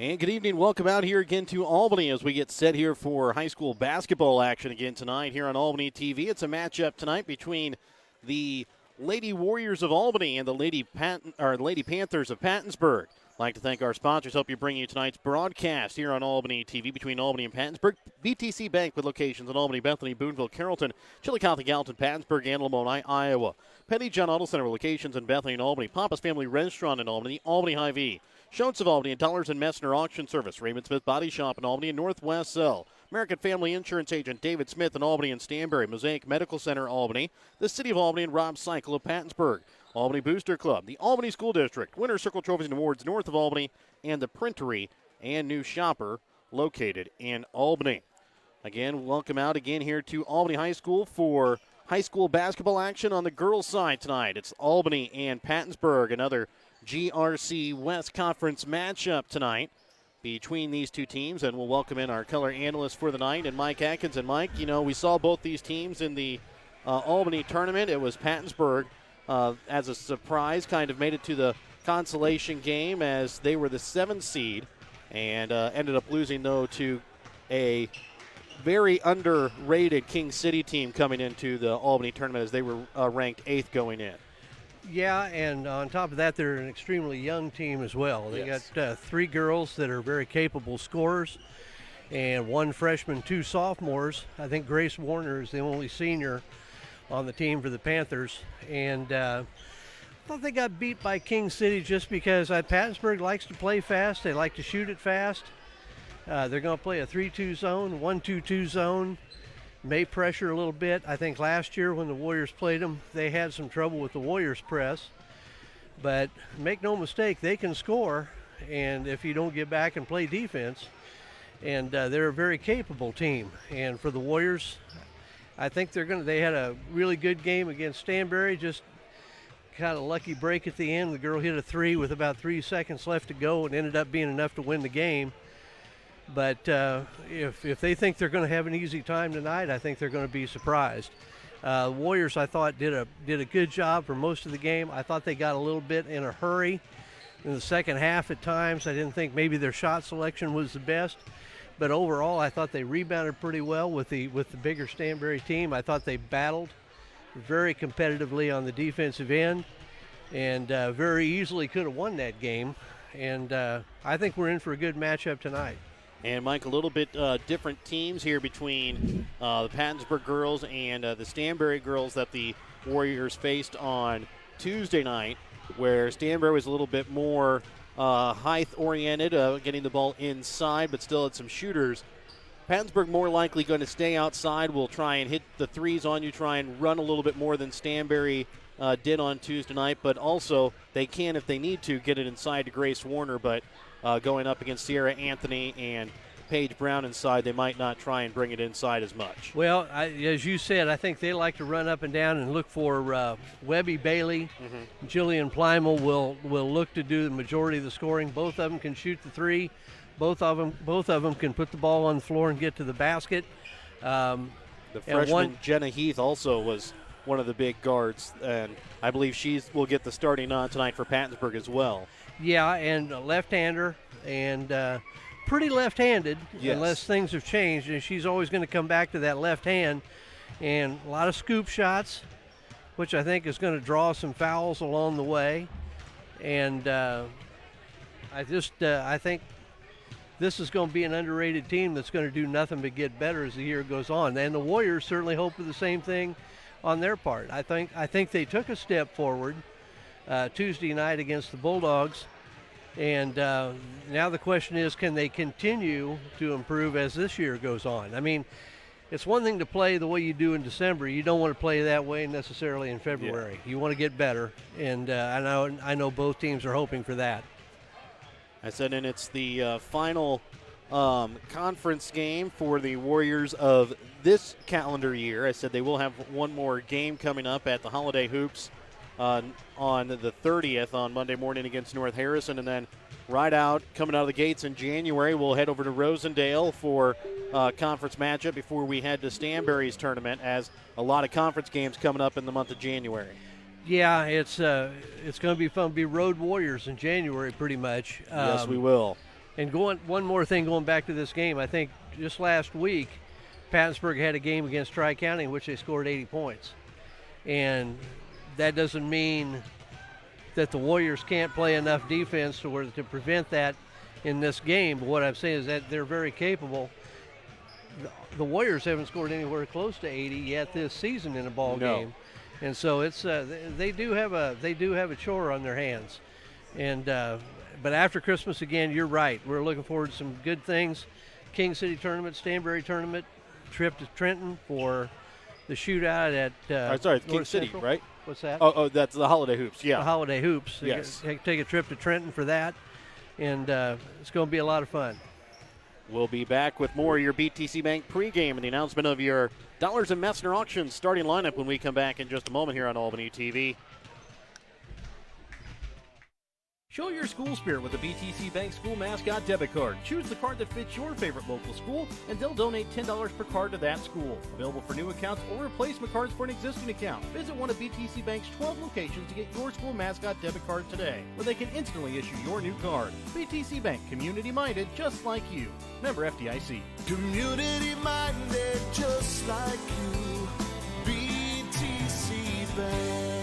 And good evening. Welcome out here again to Albany as we get set here for high school basketball action again tonight here on Albany TV. It's a matchup tonight between the Lady Warriors of Albany and the Lady Panthers of Pattonsburg. I'd like to thank our sponsors, help you bring you tonight's broadcast here on Albany TV between Albany and Pattonsburg. BTC Bank with locations in Albany, Bethany, Boonville, Carrollton, Chillicothe, Gallatin, Pattonsburg, and Lamoni, Iowa. Petty John Auto Center with locations in Bethany and Albany. Papa's Family Restaurant in Albany, Albany Hy-Vee. Schontz of Albany and Dollars and Messner Auction Service. Raymond Smith Body Shop in Albany and Northwest Cell. American Family Insurance Agent David Smith in Albany and Stanberry. Mosaic Medical Center Albany. The City of Albany and Rob Cycle of Pattonsburg. Albany Booster Club. The Albany School District. Winter Circle Trophies and Awards north of Albany. And the Printery and New Shopper located in Albany. Again, welcome out again here to Albany High School for high school basketball action on the girls' side tonight. It's Albany and Pattonsburg, another GRC West Conference matchup tonight between these two teams, and we'll welcome in our color analyst for the night, and Mike Atkins. And Mike, you know, we saw both these teams in the Albany tournament. It was Pattonsburg as a surprise, kind of made it to the consolation game as they were the 7th seed and ended up losing, though, to a very underrated King City team coming into the Albany tournament as they were ranked 8th going in. Yeah, and on top of that, they're an extremely young team as well. They got 3 girls that are very capable scorers and 1 freshman, 2 sophomores. I think Grace Warner is the only senior on the team for the Panthers. And I thought they got beat by King City just because Pattonsburg likes to play fast. They like to shoot it fast. They're going to play a 3-2 zone, 1-2-2 zone. May pressure a little bit. I think last year when the Warriors played them, they had some trouble with the Warriors press. But make no mistake, they can score, and if you don't get back and play defense, and they're a very capable team. And for the Warriors, I think they had a really good game against Stanberry, just kind of lucky break at the end. The girl hit a 3 with about 3 seconds left to go and ended up being enough to win the game. But if they think they're going to have an easy time tonight, I think they're going to be surprised. Warriors, I thought, did a good job for most of the game. I thought they got a little bit in a hurry in the second half at times. I didn't think maybe their shot selection was the best. But overall, I thought they rebounded pretty well with the bigger Stanberry team. I thought they battled very competitively on the defensive end and very easily could have won that game. And I think we're in for a good matchup tonight. And, Mike, a little bit different teams here between the Pattonsburg girls and the Stanberry girls that the Warriors faced on Tuesday night, where Stanberry was a little bit more height-oriented, getting the ball inside, but still had some shooters. Pattonsburg more likely going to stay outside, will try and hit the threes on you, try and run a little bit more than Stanberry did on Tuesday night, but also they can, if they need to, get it inside to Grace Warner, but going up against Sierra Anthony and Paige Brown inside, they might not try and bring it inside as much. Well, as you said, I think they like to run up and down and look for Webby Bailey. Jillian Plymel will look to do the majority of the scoring. Both of them can shoot the 3. Both of them can put the ball on the floor and get to the basket. The freshman Jenna Heath also was one of the big guards, and I believe she will get the starting nod tonight for Pattonsburg as well. Yeah, and a left-hander, and pretty left-handed, unless things have changed, and she's always going to come back to that left hand. And a lot of scoop shots, which I think is going to draw some fouls along the way. And I think this is going to be an underrated team that's going to do nothing but get better as the year goes on. And the Warriors certainly hope for the same thing on their part. I think they took a step forward Tuesday night against the Bulldogs, and now the question is, can they continue to improve as this year goes on? I mean, it's one thing to play the way you do in December. You don't want to play that way necessarily in February. You want to get better, and I know both teams are hoping for that. I said, and it's the final conference game for the Warriors of this calendar year. I said they will have one more game coming up at the Holiday Hoops on the 30th on Monday morning against North Harrison, and then coming out of the gates in January, we'll head over to Rosendale for conference matchup before we head to Stanberry's tournament, as a lot of conference games coming up in the month of January. Yeah, it's going to be fun to be road warriors in January pretty much. Yes, we will. And one more thing going back to this game, I think just last week, Pattonsburg had a game against Tri-County in which they scored 80 points. And that doesn't mean that the Warriors can't play enough defense to prevent that in this game. But what I'm saying is that they're very capable. The Warriors haven't scored anywhere close to 80 yet this season in a ball game. And so it's they do have a chore on their hands. And but after Christmas, again, you're right. We're looking forward to some good things. King City tournament, Stanberry tournament, trip to Trenton for the shootout at sorry, King North City, Central. right? What's that? Oh, that's the Holiday Hoops, yeah. The Holiday Hoops. Yes. Take a trip to Trenton for that, and it's going to be a lot of fun. We'll be back with more of your BTC Bank pregame and the announcement of your Dollars and Messner auction starting lineup when we come back in just a moment here on Albany TV. Show your school spirit with the BTC Bank School Mascot Debit Card. Choose the card that fits your favorite local school, and they'll donate $10 per card to that school. Available for new accounts or replacement cards for an existing account. Visit one of BTC Bank's 12 locations to get your school mascot debit card today, where they can instantly issue your new card. BTC Bank, community-minded, just like you. Member FDIC. Community-minded, just like you. BTC Bank.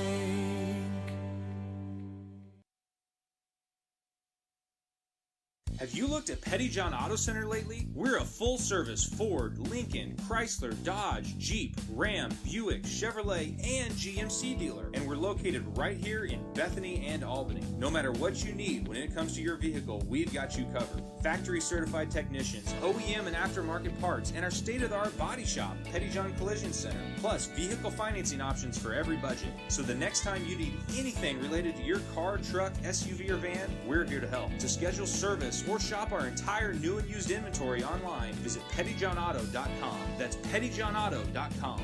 Have you looked at Pettyjohn Auto Center lately? We're a full-service Ford, Lincoln, Chrysler, Dodge, Jeep, Ram, Buick, Chevrolet, and GMC dealer. And we're located right here in Bethany and Albany. No matter what you need when it comes to your vehicle, we've got you covered. Factory-certified technicians, OEM and aftermarket parts, and our state-of-the-art body shop, Pettyjohn Collision Center. Plus, vehicle financing options for every budget. So the next time you need anything related to your car, truck, SUV, or van, we're here to help. To schedule service or shop our entire new and used inventory online, visit pettyjohnauto.com. That's pettyjohnauto.com.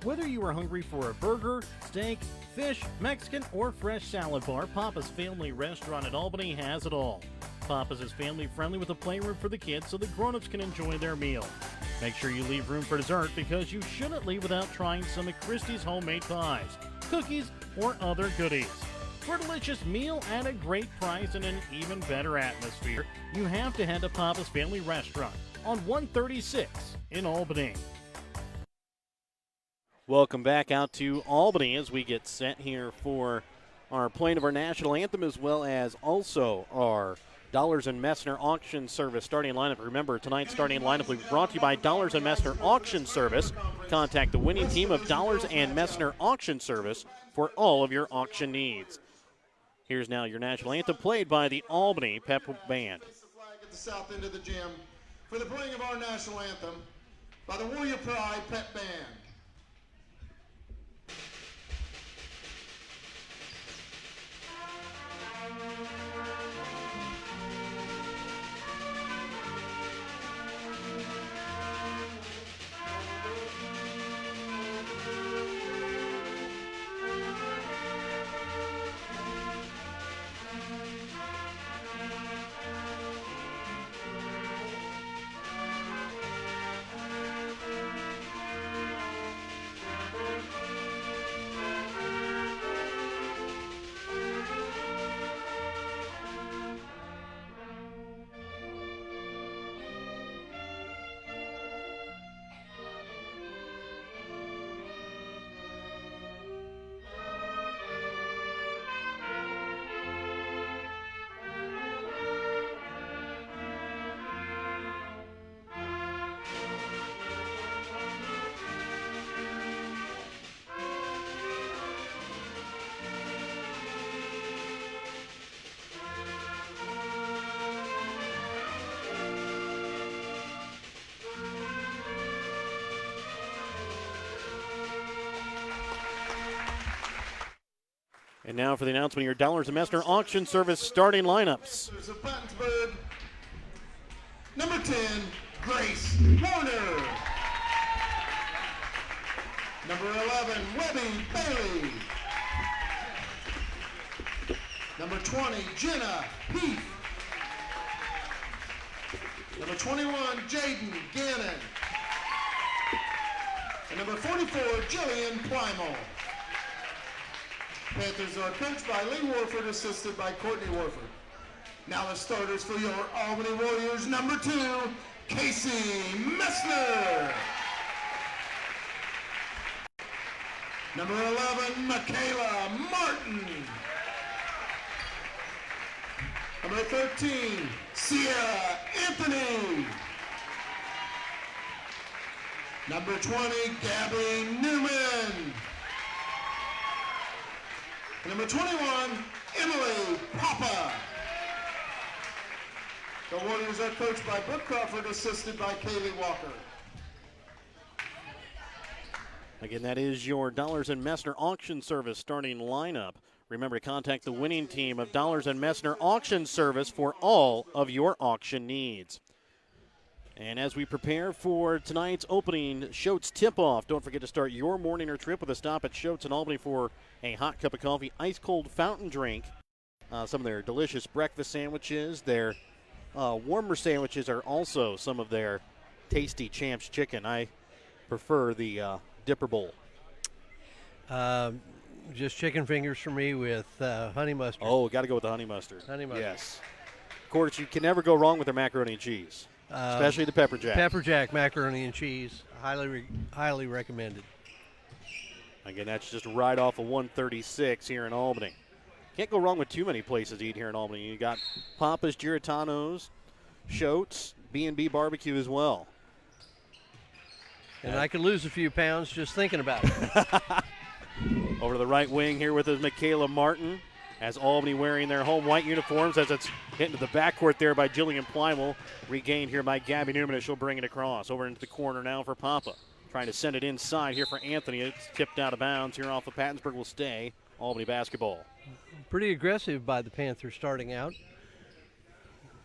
Whether you are hungry for a burger, steak, fish, Mexican, or fresh salad bar, Papa's Family Restaurant in Albany has it all. Papa's is family friendly with a playroom for the kids so the grown-ups can enjoy their meal. Make sure you leave room for dessert because you shouldn't leave without trying some of Christie's homemade pies, cookies, or other goodies. For a delicious meal at a great price and an even better atmosphere, you have to head to Papa's Family Restaurant on 136 in Albany. Welcome back out to Albany as we get set here for our playing of our national anthem as well as also our Dollars and Messner Auction Service starting lineup. Remember, tonight's starting lineup will be brought to you by Dollars and Messner Auction Service. Contact the winning team of Dollars and Messner Auction Service for all of your auction needs. Here's now your national anthem played by the Albany Pep Band. Place the flag at the south end of the gym for the playing of our national anthem by the Warrior Pride Pep Band. And now for the announcement of your Dollars and Messner Auction Service starting lineups. Of Pattonsburg, number 10, Grace Warner. Number 11, Webby Bailey. Number 20, Jenna Heath. Number 21, Jaden Gannon. And number 44, Jillian Primal. Panthers are coached by Lee Warford, assisted by Courtney Warford. Now the starters for your Albany Warriors, number 2, Casey Messner. Number 11, Michaela Martin. Number 13, Sierra Anthony. Number 20, Gabby Newman. Number 21, Emily Papa. The Warriors are coached by Brooke Crawford, assisted by Kaylee Walker. Again, that is your Dollars and Messner Auction Service starting lineup. Remember to contact the winning team of Dollars and Messner Auction Service for all of your auction needs. And as we prepare for tonight's opening Shotes tip-off, don't forget to start your morning or trip with a stop at Shotes in Albany for a hot cup of coffee, ice-cold fountain drink, some of their delicious breakfast sandwiches. Their warmer sandwiches are also some of their tasty Champs chicken. I prefer the Dipper Bowl. Just chicken fingers for me with honey mustard. Oh, got to go with the honey mustard. Honey mustard. Yes. Of course, you can never go wrong with their macaroni and cheese, especially the pepper jack. Pepper jack macaroni and cheese, highly recommended. Again, that's just right off of 136 here in Albany. Can't go wrong with too many places to eat here in Albany. You got Papa's, Giratano's, Shotes, B&B Barbecue as well. And I could lose a few pounds just thinking about it. Over to the right wing here with Michaela Martin, as Albany wearing their home white uniforms as it's hit into the backcourt there by Jillian Plymel. Regained here by Gabby Newman as she'll bring it across. Over into the corner now for Papa. Trying to send it inside here for Anthony. It's tipped out of bounds here off of Pattonsburg. Will stay. Albany basketball. Pretty aggressive by the Panthers starting out.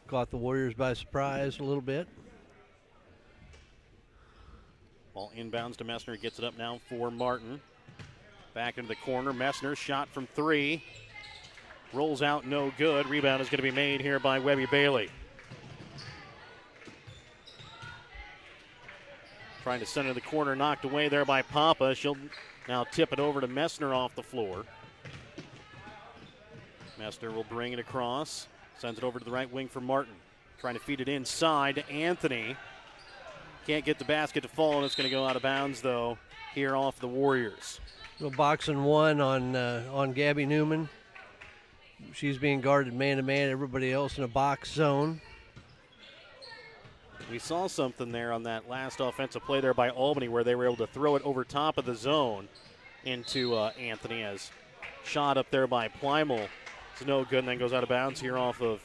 Caught the Warriors by surprise a little bit. Ball inbounds to Messner. Gets it up now for Martin. Back into the corner. Messner shot from 3. Rolls out, no good. Rebound is going to be made here by Webby Bailey. Trying to send it to the corner, knocked away there by Papa. She'll now tip it over to Messner off the floor. Messner will bring it across. Sends it over to the right wing for Martin. Trying to feed it inside to Anthony. Can't get the basket to fall, and it's going to go out of bounds, though, here off the Warriors. Little boxing one on Gabby Newman. She's being guarded man-to-man, everybody else in a box zone. We saw something there on that last offensive play there by Albany where they were able to throw it over top of the zone into Anthony, as shot up there by Plymel. It's no good, and then goes out of bounds here off of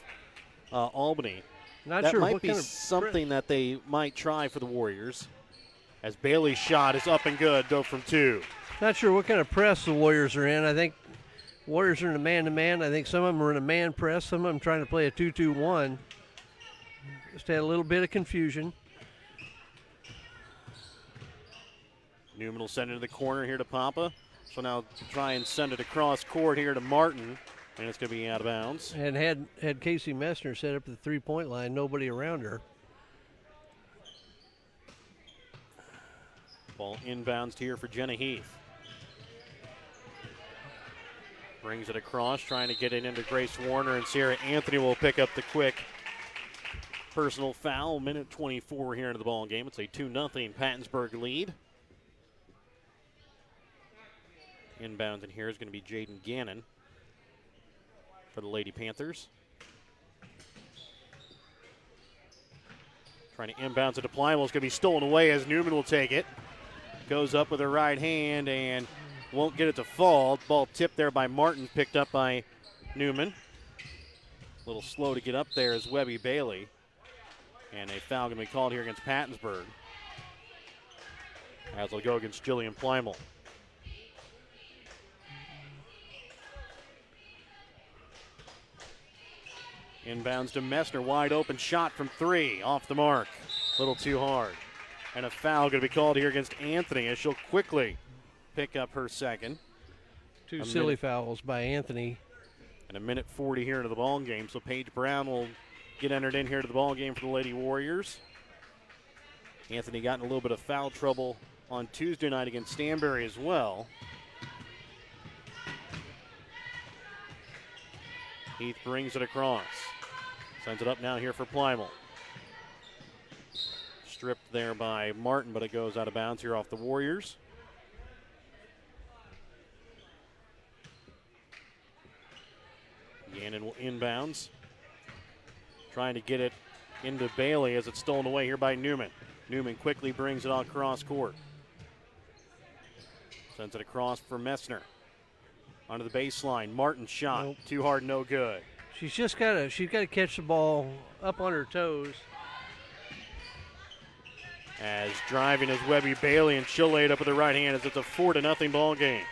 Albany. Not that sure might what be kind of something that they might try for the Warriors, as Bailey's shot is up and good, though, from 2. Not sure what kind of press the Warriors are in. I think Warriors are in a man-to-man. I think some of them are in a man press. Some of them trying to play a 2-2-1. Just had a little bit of confusion. Newman will send it to the corner here to Papa. So now try and send it across court here to Martin, and it's going to be out of bounds. And had Casey Messner set up the three-point line, nobody around her. Ball inbounds here for Jenna Heath. Brings it across, trying to get it into Grace Warner, and Sierra Anthony will pick up the quick personal foul. Minute 24 here into the ball game. It's a 2-0 Pattonsburg lead. Inbounds in here is going to be Jaden Gannon for the Lady Panthers. Trying to inbounds it to Plymel. It's going to be stolen away as Newman will take it. Goes up with her right hand and won't get it to fall. Ball tipped there by Martin, picked up by Newman. A little slow to get up there is Webby Bailey. And a foul going to be called here against Pattonsburg, as will go against Jillian Plymel. Inbounds to Messner, wide open shot from 3, off the mark. A little too hard. And a foul going to be called here against Anthony, as she'll quickly pick up her second. Two silly fouls by Anthony. And a minute 40 here into the ball game. So Paige Brown will get entered in here to the ball game for the Lady Warriors. Anthony got in a little bit of foul trouble on Tuesday night against Stanberry as well. Heath brings it across. Sends it up now here for Plymouth. Stripped there by Martin, but it goes out of bounds here off the Warriors. Gannon will inbounds. Trying to get it into Bailey as it's stolen away here by Newman. Newman quickly brings it on cross court. Sends it across for Messner. Onto the baseline. Martin's shot. Nope. Too hard, no good. She's got to catch the ball up on her toes. As driving is Webby Bailey, and she'll lay it up with her right hand as it's a 4-0 ball game.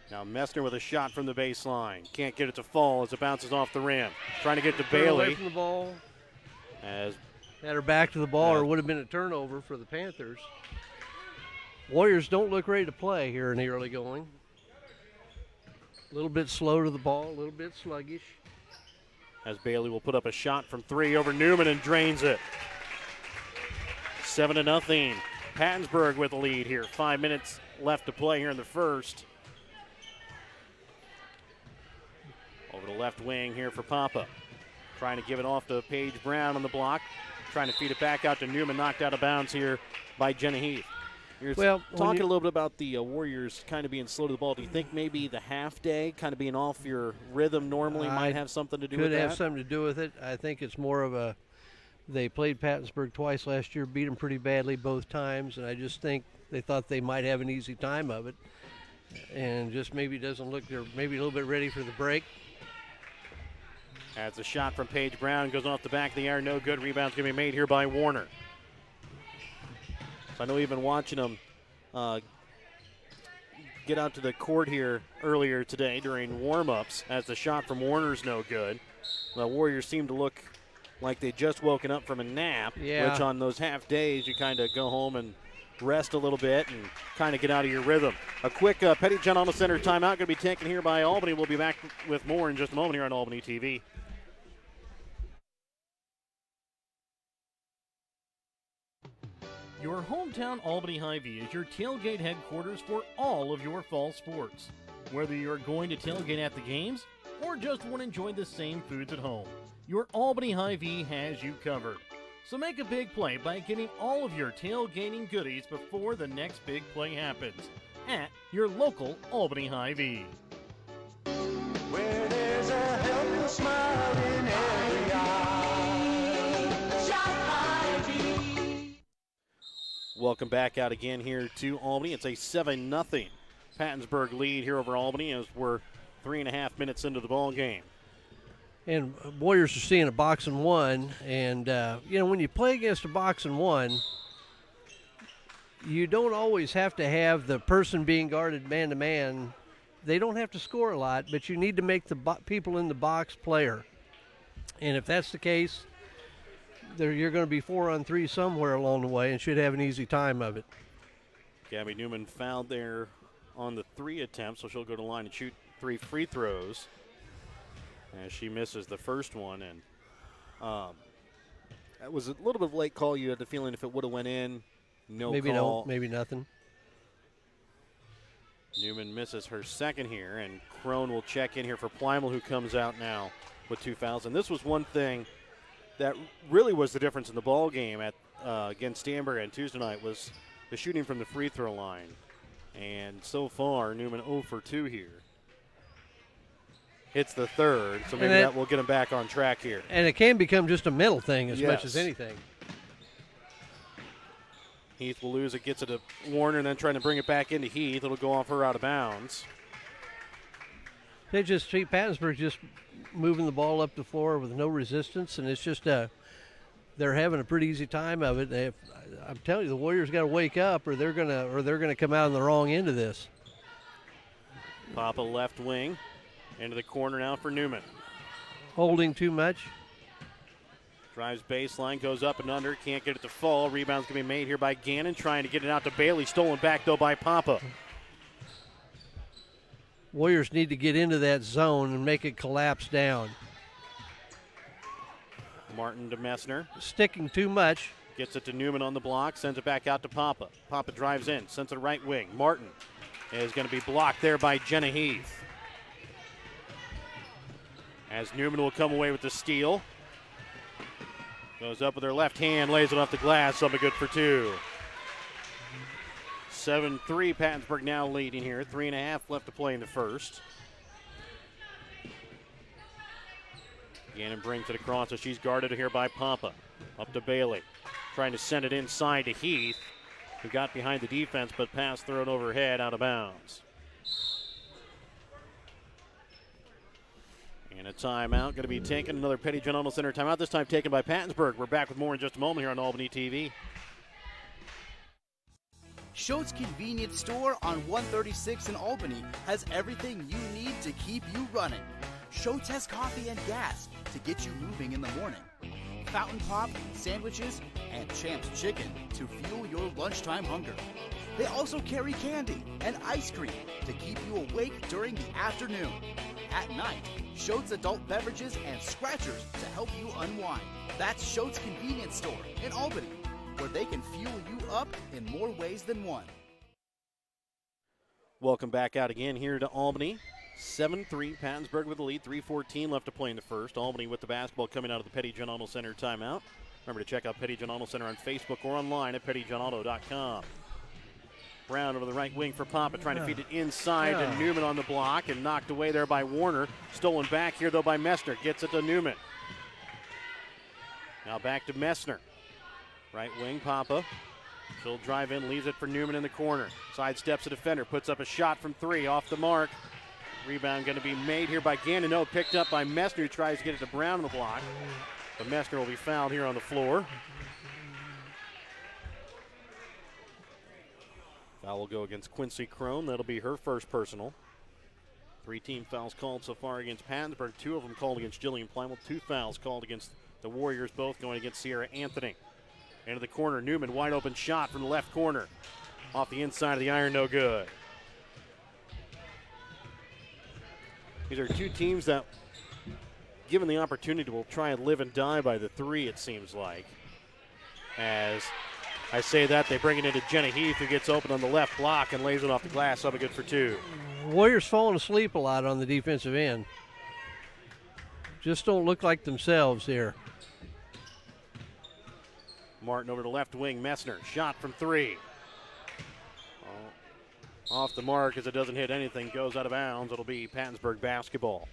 Now Messner with a shot from the baseline. Can't get it to fall as it bounces off the rim. Trying to get to Away Bailey. from the ball. As Had her back to the ball, or it would have been a turnover for the Panthers. Warriors don't look ready to play here in the early going. A little bit slow to the ball, a little bit sluggish. as Bailey will put up a shot from three over Newman and drains it. 7-0. Pattonsburg with the lead here. 5 minutes left to play here in the first. Over the left wing here for Papa. Trying to give it off to Paige Brown on the block. Trying to feed it back out to Newman. Knocked out of bounds here by Jenna Heath. You're talking a little bit about the Warriors kind of being slow to the ball. Do you think maybe the half day, kind of being off your rhythm normally, might have something to do with that? Could have something to do with it. I think it's more of a, they played Pattonsburg twice last year, beat them pretty badly both times, and I just think they thought they might have an easy time of it, and just maybe doesn't look, they're maybe a little bit ready for the break. That's a shot from Paige Brown, goes off the back of the air, no good. Rebound's going to be made here by Warner. So I know you've been watching them get out to the court here earlier today during warm-ups as the shot from Warner's no good. The Warriors seem to look like they just woken up from a nap, which on those half days you kind of go home and rest a little bit and kind of get out of your rhythm. A quick Petty-John Auto Center timeout going to be taken here by Albany. We'll be back with more in just a moment here on Albany TV. Your hometown Albany Hy-Vee is your tailgate headquarters for all of your fall sports. Whether you're going to tailgate at the games or just want to enjoy the same foods at home, your Albany Hy-Vee has you covered. So make a big play by getting all of your tailgating goodies before the next big play happens at your local Albany Hy-Vee. Where there's a helpless smile in every eye. Shop Hy-Vee. Welcome back out again here to Albany. It's a 7-0 Pattonsburg lead here over Albany as we're 3.5 minutes into the ball game. And Warriors are seeing a box and one, and when you play against a box and one, you don't always have to have the person being guarded man to man. They don't have to score a lot, but you need to make the people in the box player. And if that's the case, you're going to be 4-on-3 somewhere along the way and should have an easy time of it. Gabby Newman fouled there on the 3 attempt, so she'll go to the line and shoot 3 free throws. As she misses the first one, and that was a little bit of a late call. You had the feeling if it would have went in, maybe call. Maybe nothing. Newman misses her second here, and Crone will check in here for Plymouth, who comes out now with 2 fouls. And this was one thing that really was the difference in the ball game at against Stanberg on Tuesday night was the shooting from the free throw line. And so far, Newman 0 for 2 here. It's the third, so maybe that will get him back on track here. And it can become just a mental thing as much as anything. Heath will lose it, gets it to Warner, and then trying to bring it back into Heath. It'll go off her out of bounds. They just see Pattonsburg just moving the ball up the floor with no resistance, and it's just they're having a pretty easy time of it. I'm telling you, the Warriors got to wake up, or they're gonna come out on the wrong end of this. Papa left wing. Into the corner now for Newman. Holding too much. Drives baseline, goes up and under, can't get it to fall. Rebound's going to be made here by Gannon, trying to get it out to Bailey. Stolen back, though, by Papa. Warriors need to get into that zone and make it collapse down. Martin to Messner. Sticking too much. Gets it to Newman on the block, sends it back out to Papa. Papa drives in, sends it right wing. Martin is going to be blocked there by Jenna Heath. As Newman will come away with the steal. Goes up with her left hand, lays it off the glass, something good for two. 7-3, Pattonsburg now leading here. 3.5 left to play in the first. Gannon brings it across, so she's guarded here by Papa. Up to Bailey. Trying to send it inside to Heath, who got behind the defense, but pass thrown overhead out of bounds. And a timeout going to be taken. Another Petty John Arnold Center timeout, this time taken by Pattonsburg. We're back with more in just a moment here on Albany TV. Schoett's Convenience Store on 136 in Albany has everything you need to keep you running. Schoett's has coffee and gas to get you moving in the morning. Fountain Pop, sandwiches, and Champ's Chicken to fuel your lunchtime hunger. They also carry candy and ice cream to keep you awake during the afternoon. At night, Schoett's adult beverages and scratchers to help you unwind. That's Schoett's Convenience Store in Albany, where they can fuel you up in more ways than one. Welcome back out again here to Albany. 7-3, Pattonsburg with the lead. 3:14 left to play in the first. Albany with the basketball coming out of the Petty John Arnold Center timeout. Remember to check out Petty John Arnold Center on Facebook or online at pettyjohnauto.com. Brown over the right wing for Papa, trying to feed it inside to Newman on the block and knocked away there by Warner. Stolen back here, though, by Messner. Gets it to Newman. Now back to Messner. Right wing, Papa. She'll drive in, leaves it for Newman in the corner. Sidesteps a defender, puts up a shot from three, off the mark. Rebound going to be made here by Gannon. No, picked up by Messner, who tries to get it to Brown on the block. But Messner will be fouled here on the floor. Foul will go against Quincy Crone. That'll be her first personal. 3-team fouls called so far against Pattonsburg. 2 of them called against Jillian Plymouth. 2 fouls called against the Warriors, both going against Sierra Anthony. Into the corner, Newman, wide open shot from the left corner. Off the inside of the iron, no good. These are 2 teams that, given the opportunity, will try and live and die by the 3, it seems like. As I say that, they bring it into Jenna Heath, who gets open on the left block and lays it off the glass. Something good for 2. Warriors falling asleep a lot on the defensive end. Just don't look like themselves here. Martin over to left wing, Messner, shot from 3. Off the mark as it doesn't hit anything, goes out of bounds. It'll be Pattonsburg basketball.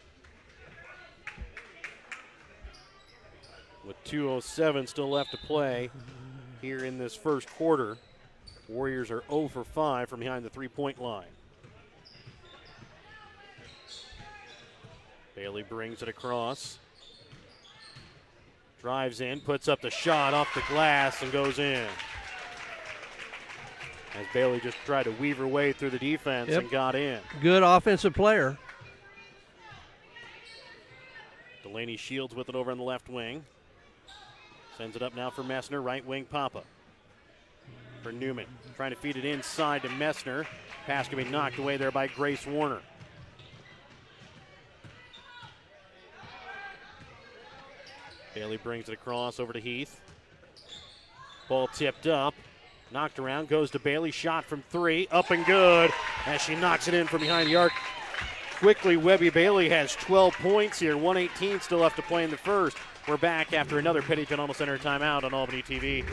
With 2:07 still left to play here in this first quarter, Warriors are 0 for 5 from behind the three-point line. Bailey brings it across. Drives in, puts up the shot off the glass and goes in. As Bailey just tried to weave her way through the defense and got in. Good offensive player. Delaney Shields with it over on the left wing. Sends it up now for Messner, right wing Papa. For Newman, trying to feed it inside to Messner. Pass can be knocked away there by Grace Warner. Bailey brings it across over to Heath. Ball tipped up. Knocked around, goes to Bailey, shot from 3, up and good, as she knocks it in from behind the arc. Quickly, Webby Bailey has 12 points here, 1:18 still left to play in the first. We're back after another Petty John Arnold Center timeout on Albany TV.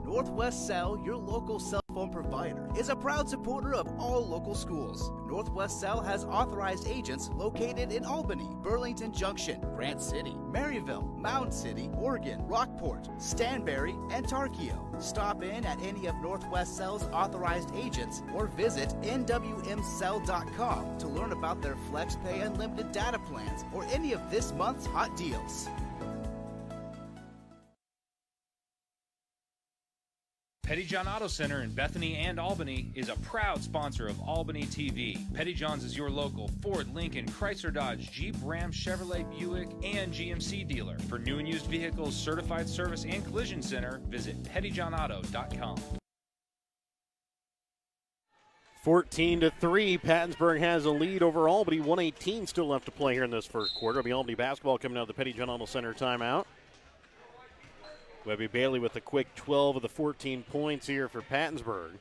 Northwest Cell, your local cell phone provider, is a proud supporter of all local schools. Northwest Cell has authorized agents located in Albany, Burlington Junction, Grant City, Maryville, Mound City, Oregon, Rockport, Stanberry, and Tarkio. Stop in at any of Northwest Cell's authorized agents or visit nwmcell.com to learn about their FlexPay unlimited data plans or any of this month's hot deals. Petty John Auto Center in Bethany and Albany is a proud sponsor of Albany TV. Petty John's is your local Ford, Lincoln, Chrysler, Dodge, Jeep, Ram, Chevrolet, Buick, and GMC dealer. For new and used vehicles, certified service, and collision center, visit pettyjohnauto.com. 14-3, Pattonsburg has a lead over Albany. 1:18 still left to play here in this first quarter. It'll be Albany basketball coming out of the Petty John Otto Center timeout. Webby Bailey with a quick 12 of the 14 points here for Pattonsburg.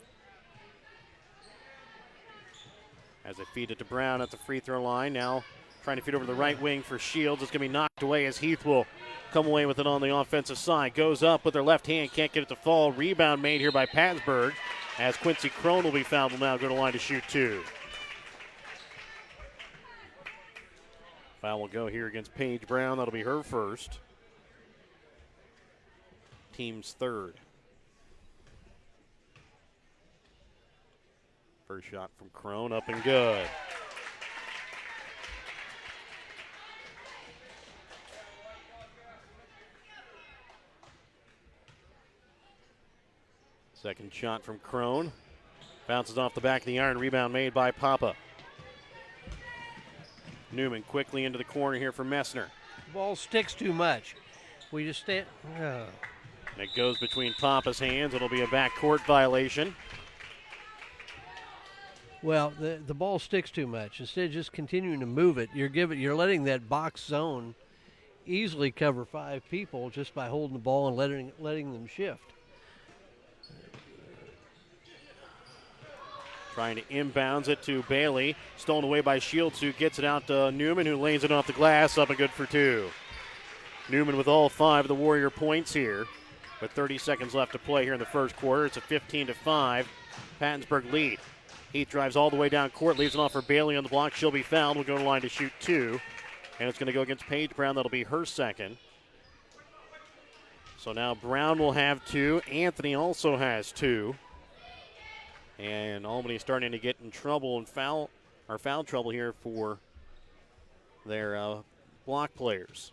As they feed it to Brown at the free throw line. Now trying to feed over the right wing for Shields. It's going to be knocked away as Heath will come away with it on the offensive side. Goes up with their left hand, can't get it to fall. Rebound made here by Pattonsburg as Quincy Crone will be fouled. Will now go to line to shoot two. Foul will go here against Paige Brown. That'll be her first. Team's third. First shot from Crone, up and good. Second shot from Crone. Bounces off the back of the iron. Rebound made by Papa. Newman quickly into the corner here for Messner. Ball sticks too much. We just stand. And it goes between Papa's hands. It'll be a backcourt violation. Well, the ball sticks too much. Instead of just continuing to move it, you're letting that box zone easily cover 5 people just by holding the ball and letting them shift. Trying to inbounds it to Bailey. Stolen away by Shields, who gets it out to Newman, who lays it off the glass, up and good for 2. Newman with all 5 of the Warrior points here. With 30 seconds left to play here in the first quarter. It's a 15-5 Pattonsburg lead. Heath drives all the way down court, leaves it off for Bailey on the block. She'll be fouled. We'll go to line to shoot 2. And it's going to go against Paige Brown. That'll be her second. So now Brown will have 2. Anthony also has 2. And Albany starting to get in trouble and foul trouble here for their block players.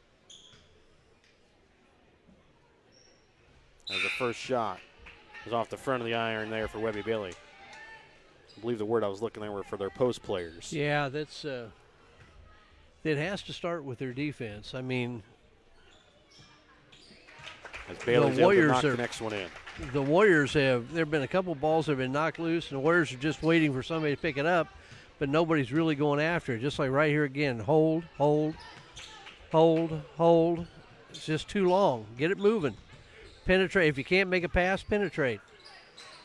As the first shot is off the front of the iron there for Webby Bailey. I believe the word I was looking at were for their post players. Yeah, that's it has to start with their defense. I mean, as Bailey's able to knock the next one in. The Warriors there have been a couple balls that have been knocked loose, and the Warriors are just waiting for somebody to pick it up, but nobody's really going after it. Just like right here again, hold. It's just too long. Get it moving. Penetrate. If you can't make a pass, penetrate.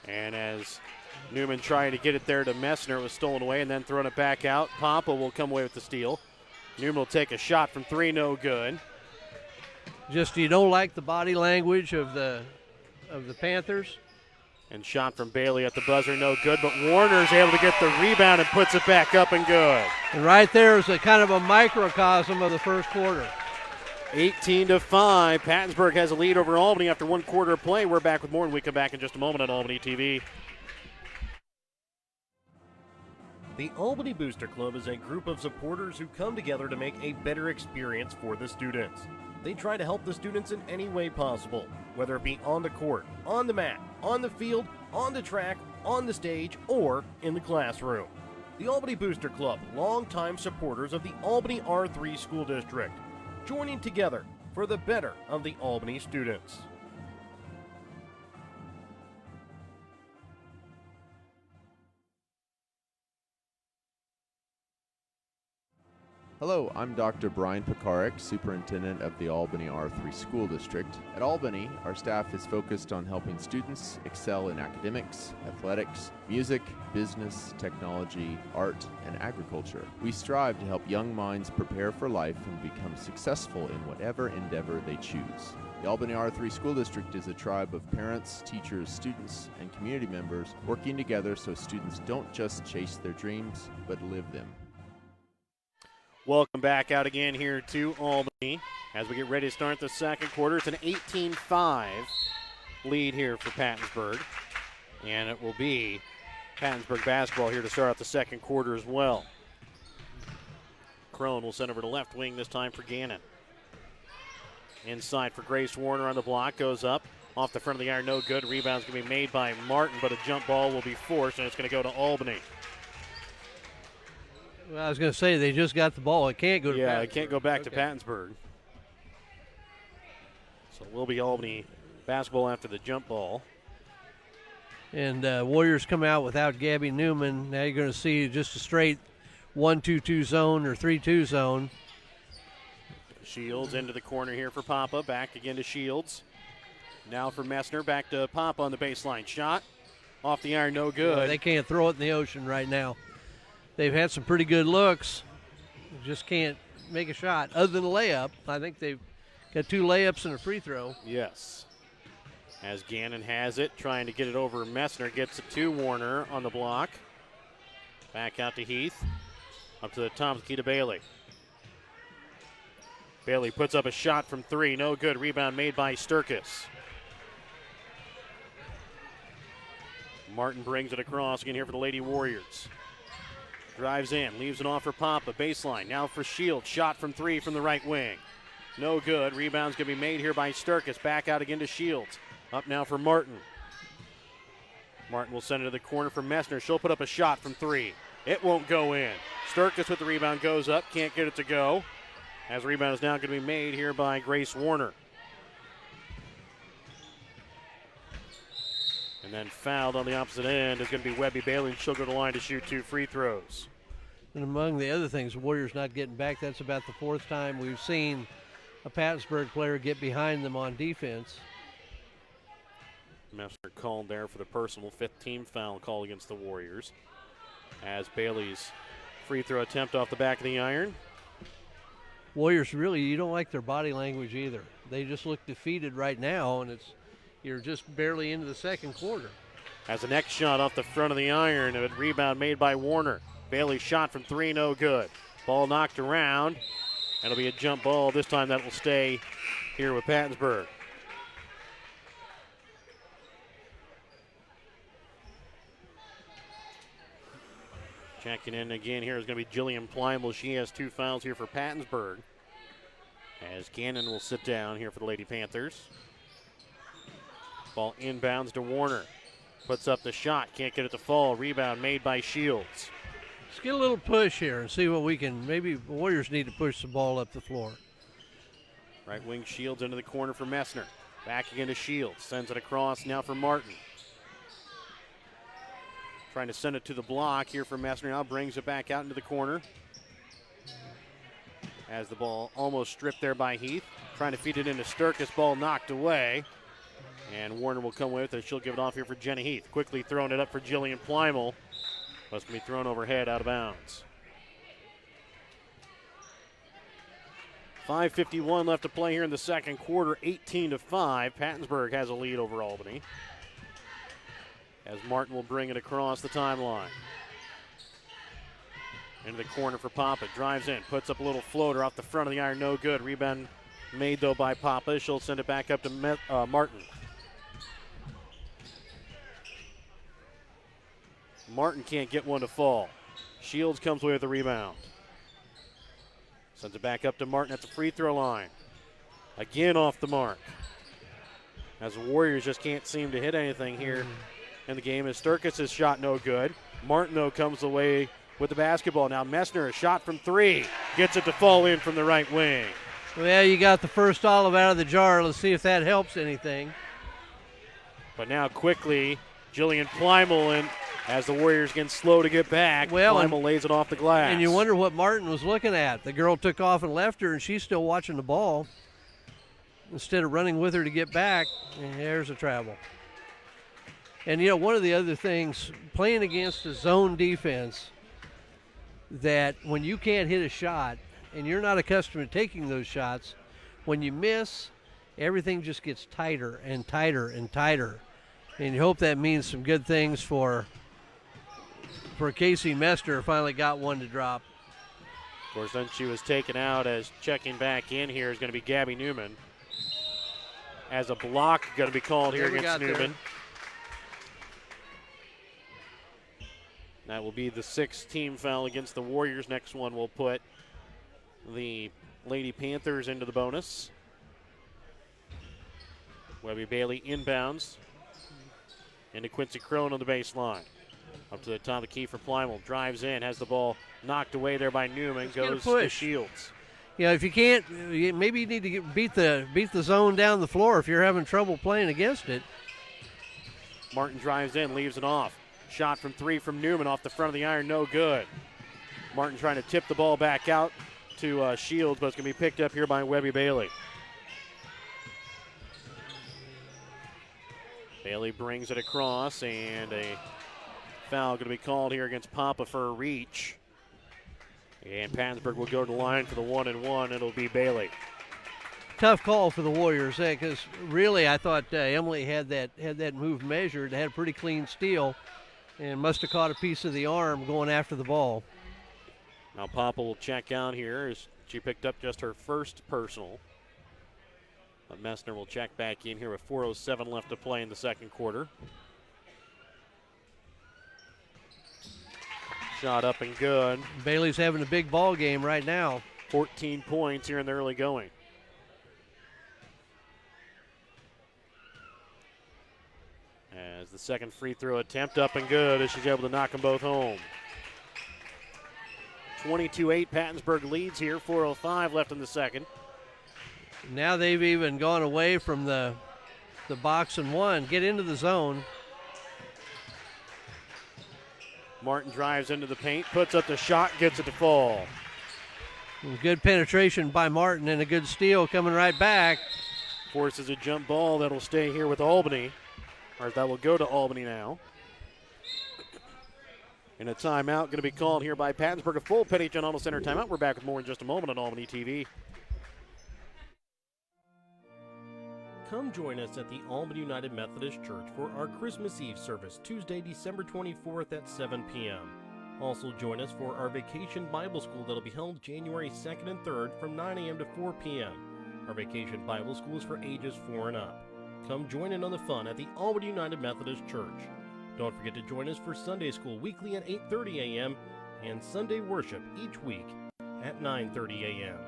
And as Newman trying to get it there to Messner, it was stolen away and then thrown it back out. Papa will come away with the steal. Newman will take a shot from 3, no good. Just you don't like the body language of the Panthers. And shot from Bailey at the buzzer, no good, but Warner's able to get the rebound and puts it back up and good. And right there is a kind of a microcosm of the first quarter. 18-5. Pattonsburg has a lead over Albany after 1 quarter of play. We're back with more, and we come back in just a moment on Albany TV. The Albany Booster Club is a group of supporters who come together to make a better experience for the students. They try to help the students in any way possible, whether it be on the court, on the mat, on the field, on the track, on the stage, or in the classroom. The Albany Booster Club, longtime supporters of the Albany R3 School District, joining together for the better of the Albany students. Hello, I'm Dr. Brian Pekarik, Superintendent of the Albany R3 School District. At Albany, our staff is focused on helping students excel in academics, athletics, music, business, technology, art, and agriculture. We strive to help young minds prepare for life and become successful in whatever endeavor they choose. The Albany R3 School District is a tribe of parents, teachers, students, and community members working together so students don't just chase their dreams, but live them. Welcome back out again here to Albany as we get ready to start the second quarter. It's an 18-5 lead here for Pattonsburg, and it will be Pattonsburg basketball here to start out the second quarter as well. Crone will send over to left wing this time for Gannon. Inside for Grace Warner on the block, goes up off the front of the iron, no good. Rebound's going to be made by Martin, but a jump ball will be forced, and it's going to go to Albany. Well, I was going to say they just got the ball. It can't go to Pattonsburg. It can't go back to Pattonsburg. So it will be Albany basketball after the jump ball. And Warriors come out without Gabby Newman. Now you're going to see just a straight 1-2-2 zone or 3-2 zone. Shields into the corner here for Papa. Back again to Shields. Now for Messner. Back to Papa on the baseline. Shot. Off the iron, no good. Well, they can't throw it in the ocean right now. They've had some pretty good looks. Just can't make a shot other than a layup. I think they've got 2 layups and a free throw. Yes. As Gannon has it, trying to get it over Messner. Gets it to Warner on the block. Back out to Heath. Up to the top, key to Bailey. Bailey puts up a shot from 3. No good. Rebound made by Sturkis. Martin brings it across again here for the Lady Warriors. Drives in, leaves it off for Papa. Baseline, now for Shields. Shot from 3 from the right wing. No good. Rebound's going to be made here by Sturkis. Back out again to Shields. Up now for Martin. Martin will send it to the corner for Messner. She'll put up a shot from 3. It won't go in. Sturkis with the rebound goes up. Can't get it to go. As the rebound is now going to be made here by Grace Warner. And then fouled on the opposite end is going to be Webby Bailey, and she'll go to the line to shoot 2 free throws. And among the other things, the Warriors not getting back, that's about the 4th time we've seen a Pattonsburg player get behind them on defense. Messner called there for the personal 5th team foul call against the Warriors. As Bailey's free throw attempt off the back of the iron. Warriors really, you don't like their body language either. They just look defeated right now, and you're just barely into the second quarter. As the next shot off the front of the iron, a rebound made by Warner. Bailey shot from 3, no good. Ball knocked around. It'll be a jump ball. This time that will stay here with Pattonsburg. Checking in again here is going to be Jillian Plimal. She has 2 fouls here for Pattonsburg. As Gannon will sit down here for the Lady Panthers. Ball inbounds to Warner. Puts up the shot. Can't get it to fall. Rebound made by Shields. Let's get a little push here and see what we can. Maybe the Warriors need to push the ball up the floor. Right wing Shields into the corner for Messner. Back again to Shields. Sends it across now for Martin. Trying to send it to the block here for Messner. Now brings it back out into the corner. As the ball almost stripped there by Heath. Trying to feed it into Sturkis. Ball knocked away. And Warner will come with it. She'll give it off here for Jenny Heath. Quickly throwing it up for Jillian Plimal. Must be thrown overhead out of bounds. 5:51 left to play here in the second quarter. 18-5. Pattonsburg has a lead over Albany. As Martin will bring it across the timeline. Into the corner for Papa. Drives in. Puts up a little floater off the front of the iron. No good. Rebound made, though, by Papa. She'll send it back up to Martin. Martin can't get one to fall. Shields comes away with the rebound. Sends it back up to Martin at the free throw line. Again off the mark. As the Warriors just can't seem to hit anything here in the game. As Sturkis' shot no good. Martin, though, comes away with the basketball. Now Messner, a shot from 3. Gets it to fall in from the right wing. Well, you got the first olive out of the jar. Let's see if that helps anything. But now quickly, Jillian Plimal, and as the Warriors get slow to get back, Plimal lays it off the glass. And you wonder what Martin was looking at. The girl took off and left her, and she's still watching the ball. Instead of running with her to get back, and there's a travel. And, you know, one of the other things, playing against a zone defense, that when you can't hit a shot and you're not accustomed to taking those shots, when you miss, everything just gets tighter and tighter and tighter. And you hope that means some good things for Casey Mester. Finally got one to drop. Of course, then she was taken out. As checking back in here is going to be Gabby Newman. As a block going to be called here against Newman. That will be the 6th team foul against the Warriors. Next one will put the Lady Panthers into the bonus. Webby Bailey inbounds into Quincy Crone on the baseline. Up to the top of the key for Plimal. Drives in, has the ball knocked away there by Newman. Goes to Shields. Yeah, if you can't, maybe you need to beat the zone down the floor if you're having trouble playing against it. Martin drives in, leaves it off. Shot from three from Newman off the front of the iron, no good. Martin trying to tip the ball back out to Shields, but it's going to be picked up here by Webby Bailey. Bailey brings it across, and a foul going to be called here against Papa for a reach. And Pattonsburg will go to the line for the 1-and-1. It'll be Bailey. Tough call for the Warriors, because really I thought Emily had that move measured, had a pretty clean steal, and must have caught a piece of the arm going after the ball. Now Papa will check out here as she picked up just her first personal. But Messner will check back in here with 4:07 left to play in the second quarter. Shot up and good. Bailey's having a big ball game right now. 14 points here in the early going. As the second free throw attempt up and good as she's able to knock them both home. 22-8, Pattonsburg leads here, 4:05 left in the second. Now they've even gone away from the box and one. Get into the zone. Martin drives into the paint, puts up the shot, gets it to fall. Good penetration by Martin and a good steal coming right back. Forces a jump ball that'll stay here with Albany, or that will go to Albany now. And a timeout going to be called here by Pattonsburg. A full Petty John Auto Center timeout. We're back with more in just a moment on Albany TV. Come join us at the Albany United Methodist Church for our Christmas Eve service, Tuesday, December 24th at 7 p.m. Also join us for our Vacation Bible School that'll be held January 2nd and 3rd from 9 a.m. to 4 p.m. Our Vacation Bible School is for ages 4 and up. Come join in on the fun at the Albany United Methodist Church. Don't forget to join us for Sunday School weekly at 8:30 a.m. and Sunday worship each week at 9:30 a.m.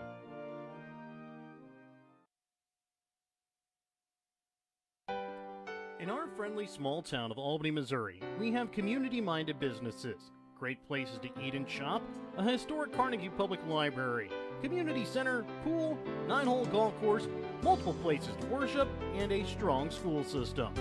In our friendly small town of Albany, Missouri, we have community-minded businesses, great places to eat and shop, a historic Carnegie Public Library, community center, pool, 9-hole golf course, multiple places to worship, and a strong school system.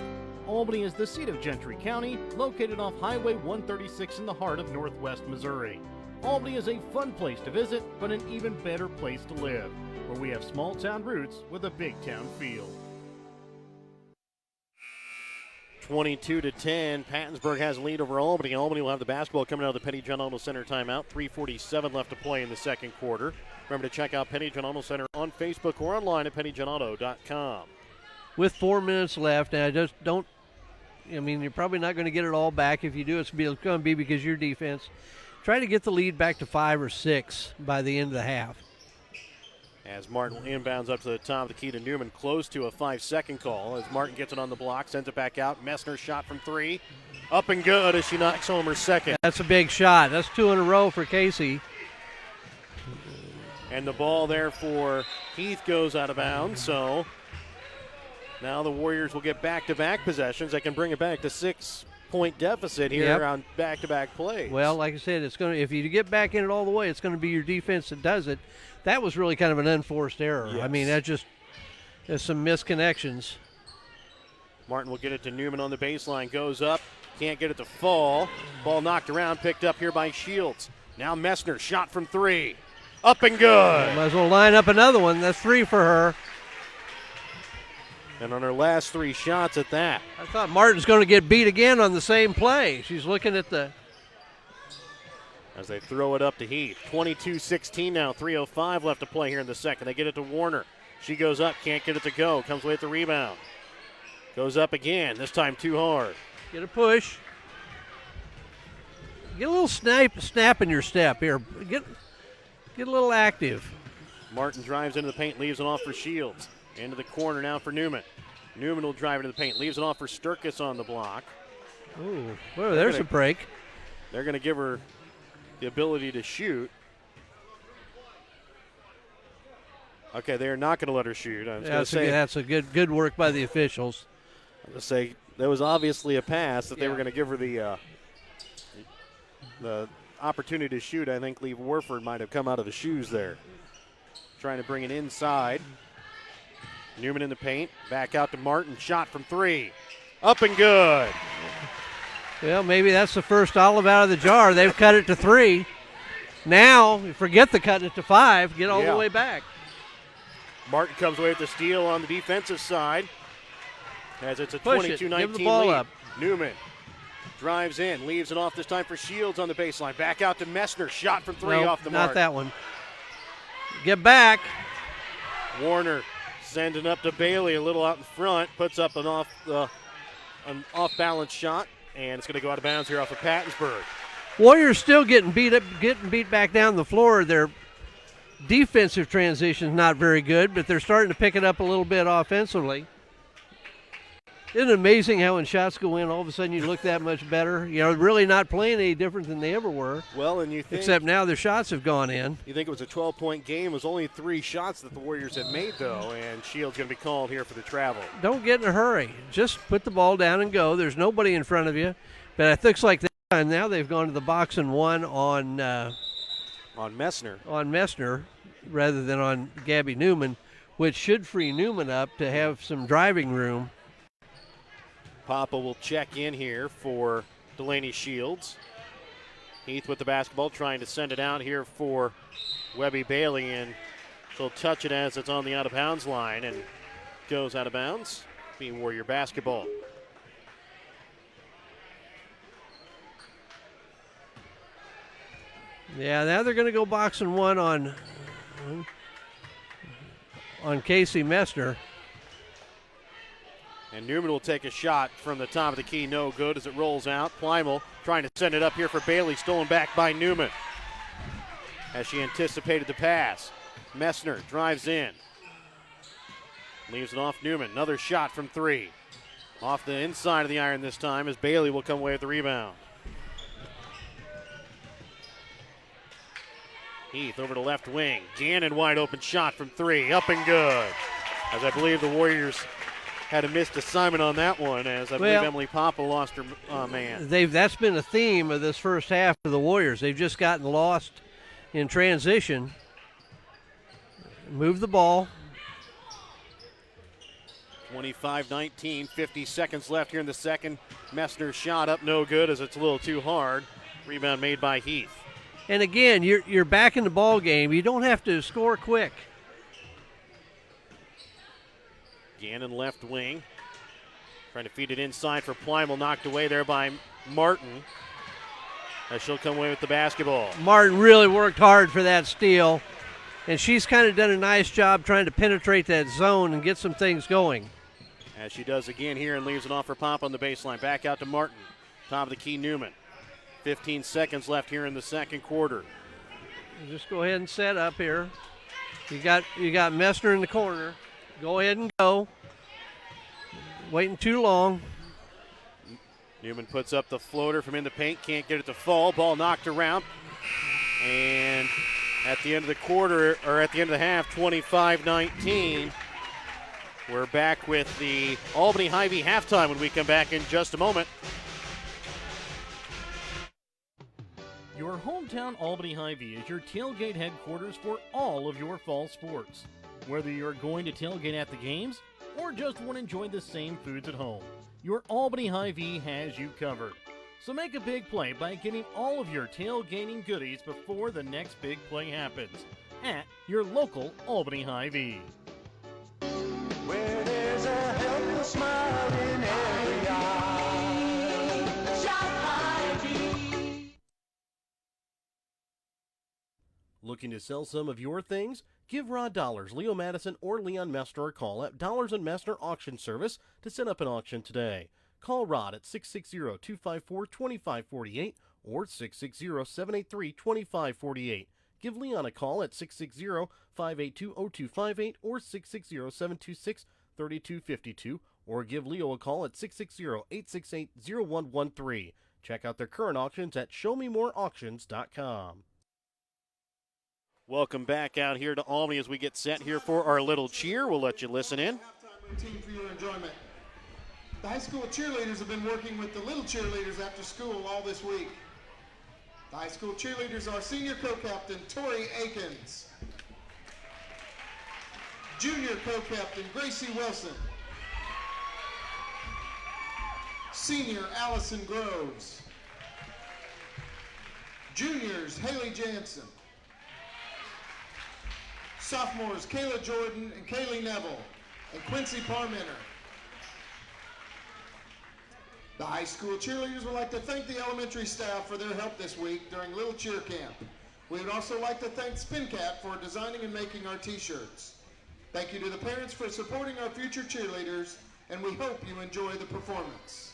Albany is the seat of Gentry County, located off Highway 136 in the heart of northwest Missouri. Albany is a fun place to visit, but an even better place to live, where we have small-town roots with a big-town feel. 22-10, Pattonsburg has a lead over Albany. Albany will have the basketball coming out of the Petty John Auto Center timeout. 3:47 left to play in the second quarter. Remember to check out Petty John Auto Center on Facebook or online at pettyjohnauto.com. With 4 minutes left, and I just don't, I mean, you're probably not going to get it all back. If you do, it's going to be because your defense. Try to get the lead back to 5 or 6 by the end of the half. As Martin inbounds up to the top of the key to Newman, close to a 5-second call. As Martin gets it on the block, sends it back out. Messner shot from 3. Up and good as she knocks home her second. That's a big shot. That's 2 in a row for Casey. And the ball there for Heath goes out of bounds. So now the Warriors will get back-to-back possessions. They can bring it back to 6-point deficit here on back-to-back plays. Well, like I said, it's going to, if you get back in it all the way, it's going to be your defense that does it. That was really kind of an unforced error. Yes. I mean, that just, there's some misconnections. Martin will get it to Newman on the baseline. Goes up. Can't get it to fall. Ball knocked around. Picked up here by Shields. Now Messner. Shot from 3. Up and good. Might as well line up another one. That's 3 for her. And on her last 3 shots at that. I thought Martin's going to get beat again on the same play. She's looking at the... As they throw it up to Heath. 22-16 now. 3:05 left to play here in the second. They get it to Warner. She goes up. Can't get it to go. Comes away with the rebound. Goes up again. This time too hard. Get a push. Get a little snap in your step here. Get a little active. Martin drives into the paint. Leaves it off for Shields. Into the corner now for Newman. Newman will drive into the paint. Leaves it off for Sturkis on the block. Ooh, well, there's a break. They're going to give her the ability to shoot. Okay, they're not going to let her shoot. That's a good work by the officials. I was going to say there was obviously a pass that they were going to give her the opportunity to shoot. I think Lee Warford might have come out of the shoes there. Trying to bring it inside. Newman in the paint. Back out to Martin. Shot from 3. Up and good. Well, maybe that's the first olive out of the jar. They've cut it to 3. Now, forget the cutting it to 5. Get all the way back. Martin comes away with the steal on the defensive side as it's a 22-19 Give the ball lead. up. Newman drives in, leaves it off this time for Shields on the baseline. Back out to Messner. Shot from 3 off the mark. Not that one. Get back. Warner sending up to Bailey a little out in front. Puts up an off-balance shot, and it's going to go out of bounds here off of Pattonsburg. Warriors still getting beat back down the floor. Their defensive transition's not very good, but they're starting to pick it up a little bit offensively. Isn't it amazing how when shots go in, all of a sudden you look that much better? You know, really not playing any different than they ever were. Well, and you think, except now their shots have gone in. You think it was a 12-point game. It was only 3 shots that the Warriors had made, though, and Shields going to be called here for the travel. Don't get in a hurry. Just put the ball down and go. There's nobody in front of you. But it looks like this time now they've gone to the box and won on Messner. On Messner rather than on Gabby Newman, which should free Newman up to have some driving room. Papa will check in here for Delaney Shields. Heath with the basketball, trying to send it out here for Webby Bailey, and she'll touch it as it's on the out-of-bounds line and goes out of bounds, being Warrior basketball. Yeah, now they're going to go box and 1 on Casey Messner. And Newman will take a shot from the top of the key. No good as it rolls out. Plymel trying to send it up here for Bailey. Stolen back by Newman as she anticipated the pass. Messner drives in. Leaves it off Newman. Another shot from 3. Off the inside of the iron this time as Bailey will come away with the rebound. Heath over to left wing. Gannon wide open shot from 3. Up and good. As I believe the Warriors had a missed assignment on that one, as I believe Emily Papa lost her man. That's been a theme of this first half for the Warriors. They've just gotten lost in transition. Move the ball. 25-19, 50 seconds left here in the second. Messner's shot up no good as it's a little too hard. Rebound made by Heath. And again, you're back in the ball game. You don't have to score quick. Gannon left wing. Trying to feed it inside for Plymel. Knocked away there by Martin. As she'll come away with the basketball. Martin really worked hard for that steal. And she's kind of done a nice job trying to penetrate that zone and get some things going. As she does again here and leaves it off for Pop on the baseline. Back out to Martin. Top of the key, Newman. 15 seconds left here in the second quarter. Just go ahead and set up here. You got Messner in the corner. Go ahead and go. Waiting too long. Newman puts up the floater from in the paint. Can't get it to fall. Ball knocked around. And at the end of the quarter, or at the end of the half, 25-19. We're back with the Albany Hy-Vee halftime when we come back in just a moment. Your hometown Albany Hy-Vee is your tailgate headquarters for all of your fall sports. Whether you're going to tailgate at the games or just want to enjoy the same foods at home, your Albany Hy-Vee has you covered. So make a big play by getting all of your tailgating goodies before the next big play happens at your local Albany Hy-Vee. Where there's a helpless smile in every eye. Shop Hy-Vee. Looking to sell some of your things? Give Rod Dollars, Leo Madison, or Leon Messner a call at Dollars and Messner Auction Service to set up an auction today. Call Rod at 660-254-2548 or 660-783-2548. Give Leon a call at 660-582-0258 or 660-726-3252 or give Leo a call at 660-868-0113. Check out their current auctions at showmemoreauctions.com. Welcome back out here to Albany as we get set here for our little cheer. We'll let you listen in. Halftime routine for your enjoyment. The high school cheerleaders have been working with the little cheerleaders after school all this week. The high school cheerleaders are senior co-captain Tori Akins, junior co-captain Gracie Wilson, Senior Allison Groves. Juniors Haley Jansen. Sophomores Kayla Jordan and Kaylee Neville and Quincy Parmenter. The high school cheerleaders would like to thank the elementary staff for their help this week during Little Cheer Camp. We would also like to thank SpinCat for designing and making our t-shirts. Thank you to the parents for supporting our future cheerleaders, and we hope you enjoy the performance.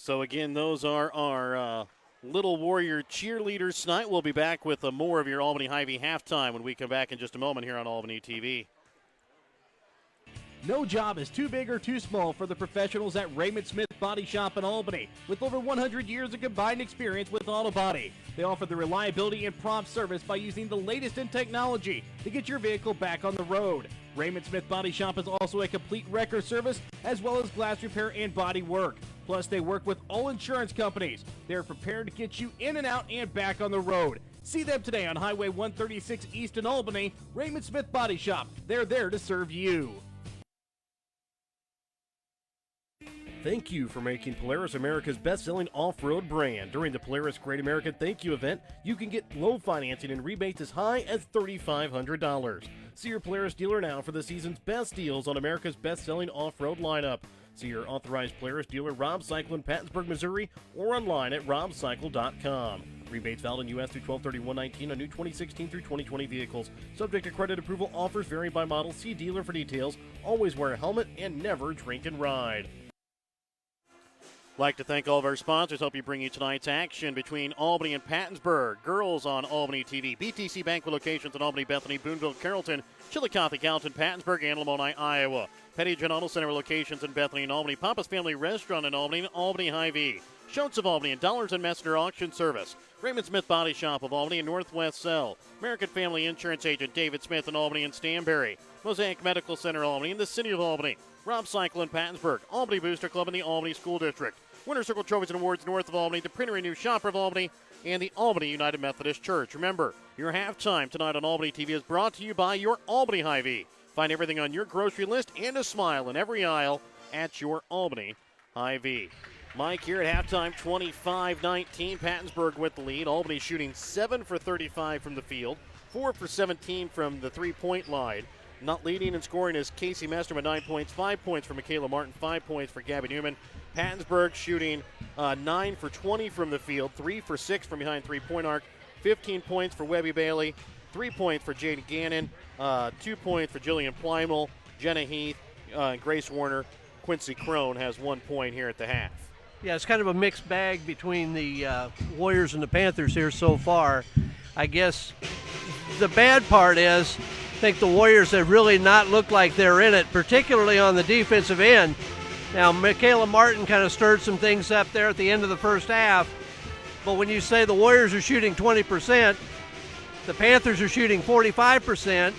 So, again, those are our Little Warrior cheerleaders tonight. We'll be back with more of your Albany Hy-Vee halftime when we come back in just a moment here on Albany TV. No job is too big or too small for the professionals at Raymond Smith Body Shop in Albany, with over 100 years of combined experience with auto body. They offer the reliability and prompt service by using the latest in technology to get your vehicle back on the road. Raymond Smith Body Shop is also a complete wrecker service as well as glass repair and body work. Plus, they work with all insurance companies. They're prepared to get you in and out and back on the road. See them today on Highway 136 East in Albany. Raymond Smith Body Shop. They're there to serve you. Thank you for making Polaris America's best-selling off-road brand. During the Polaris Great American Thank You event, you can get low financing and rebates as high as $3,500. See your Polaris dealer now for the season's best deals on America's best-selling off-road lineup. See your authorized Polaris dealer, Rob Cycle in Pattonsburg, Missouri, or online at robcycle.com. Rebates valid in U.S. through 12/31/19 on new 2016 through 2020 vehicles. Subject to credit approval, offers vary by model. See dealer for details. Always wear a helmet and never drink and ride. Like to thank all of our sponsors. Help you bring you tonight's action between Albany and Pattonsburg. Girls on Albany TV. BTC Banquet locations in Albany, Bethany, Boonville, Carrollton, Chillicothe, Gallatin, Pattonsburg, and Lamoni, Iowa. Petty John Auto Center locations in Bethany and Albany. Papa's Family Restaurant in Albany and Albany Hy-Vee. Schultz of Albany and Dollars and Messenger Auction Service. Raymond Smith Body Shop of Albany and Northwest Cell. American Family Insurance Agent David Smith in Albany and Stanberry. Mosaic Medical Center Albany in the City of Albany. Rob Cycle in Pattonsburg. Albany Booster Club in the Albany School District. Winter Circle Trophies and Awards north of Albany, the Printer and New Shopper of Albany, and the Albany United Methodist Church. Remember, your halftime tonight on Albany TV is brought to you by your Albany Hy-Vee. Find everything on your grocery list and a smile in every aisle at your Albany Hy-Vee. Mike here at halftime, 25-19, Pattonsburg with the lead. Albany shooting 7 for 35 from the field, 4 for 17 from the three-point line. Not leading in scoring is Casey Mester with 9 points, 5 points for Michaela Martin, 5 points for Gabby Newman. Pattonsburg shooting 9 for 20 from the field, 3 for 6 from behind three-point arc, 15 points for Webby Bailey, 3 points for Jada Gannon, 2 points for Jillian Plymel, Jenna Heath, Grace Warner. Quincy Crone has 1 point here at the half. Yeah, it's kind of a mixed bag between the Warriors and the Panthers here so far. I guess the bad part is I think the Warriors have really not looked like they're in it, particularly on the defensive end. Now, Michaela Martin kind of stirred some things up there at the end of the first half, but when you say the Warriors are shooting 20%, the Panthers are shooting 45%,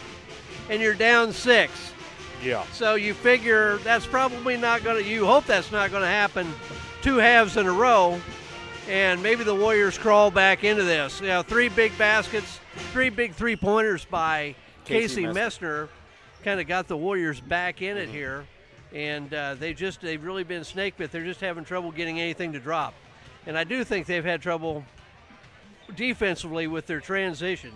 and you're down 6. Yeah. So you figure that's probably not going to, you hope that's not going to happen 2 halves in a row, and maybe the Warriors crawl back into this. You know, 3 big baskets, 3 big three-pointers by Casey Messner kind of got the Warriors back in it here, and they've really been snake bit. They're just having trouble getting anything to drop. And I do think they've had trouble defensively with their transition.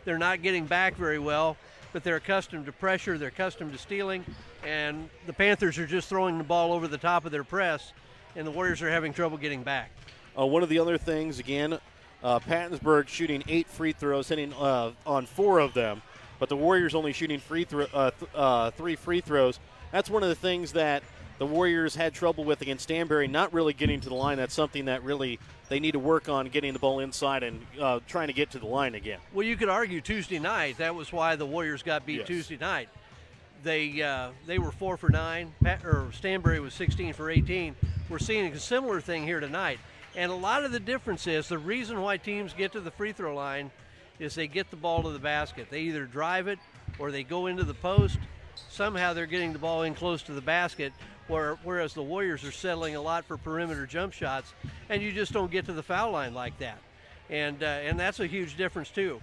They're not getting back very well, but they're accustomed to pressure, they're accustomed to stealing, and the Panthers are just throwing the ball over the top of their press, and the Warriors are having trouble getting back. One of the other things, again, Pattonsburg shooting 8 free throws, hitting on 4 of them, but the Warriors only shooting 3 free throws. That's one of the things that the Warriors had trouble with against Stanberry, not really getting to the line. That's something that really they need to work on, getting the ball inside and trying to get to the line again. Well, you could argue Tuesday night, that was why the Warriors got beat. Yes. Tuesday night. They were 4 for 9, Stanberry was 16 for 18. We're seeing a similar thing here tonight. And a lot of the difference is the reason why teams get to the free throw line is they get the ball to the basket. They either drive it or they go into the post. Somehow they're getting the ball in close to the basket, whereas the Warriors are settling a lot for perimeter jump shots, and you just don't get to the foul line like that. And that's a huge difference too.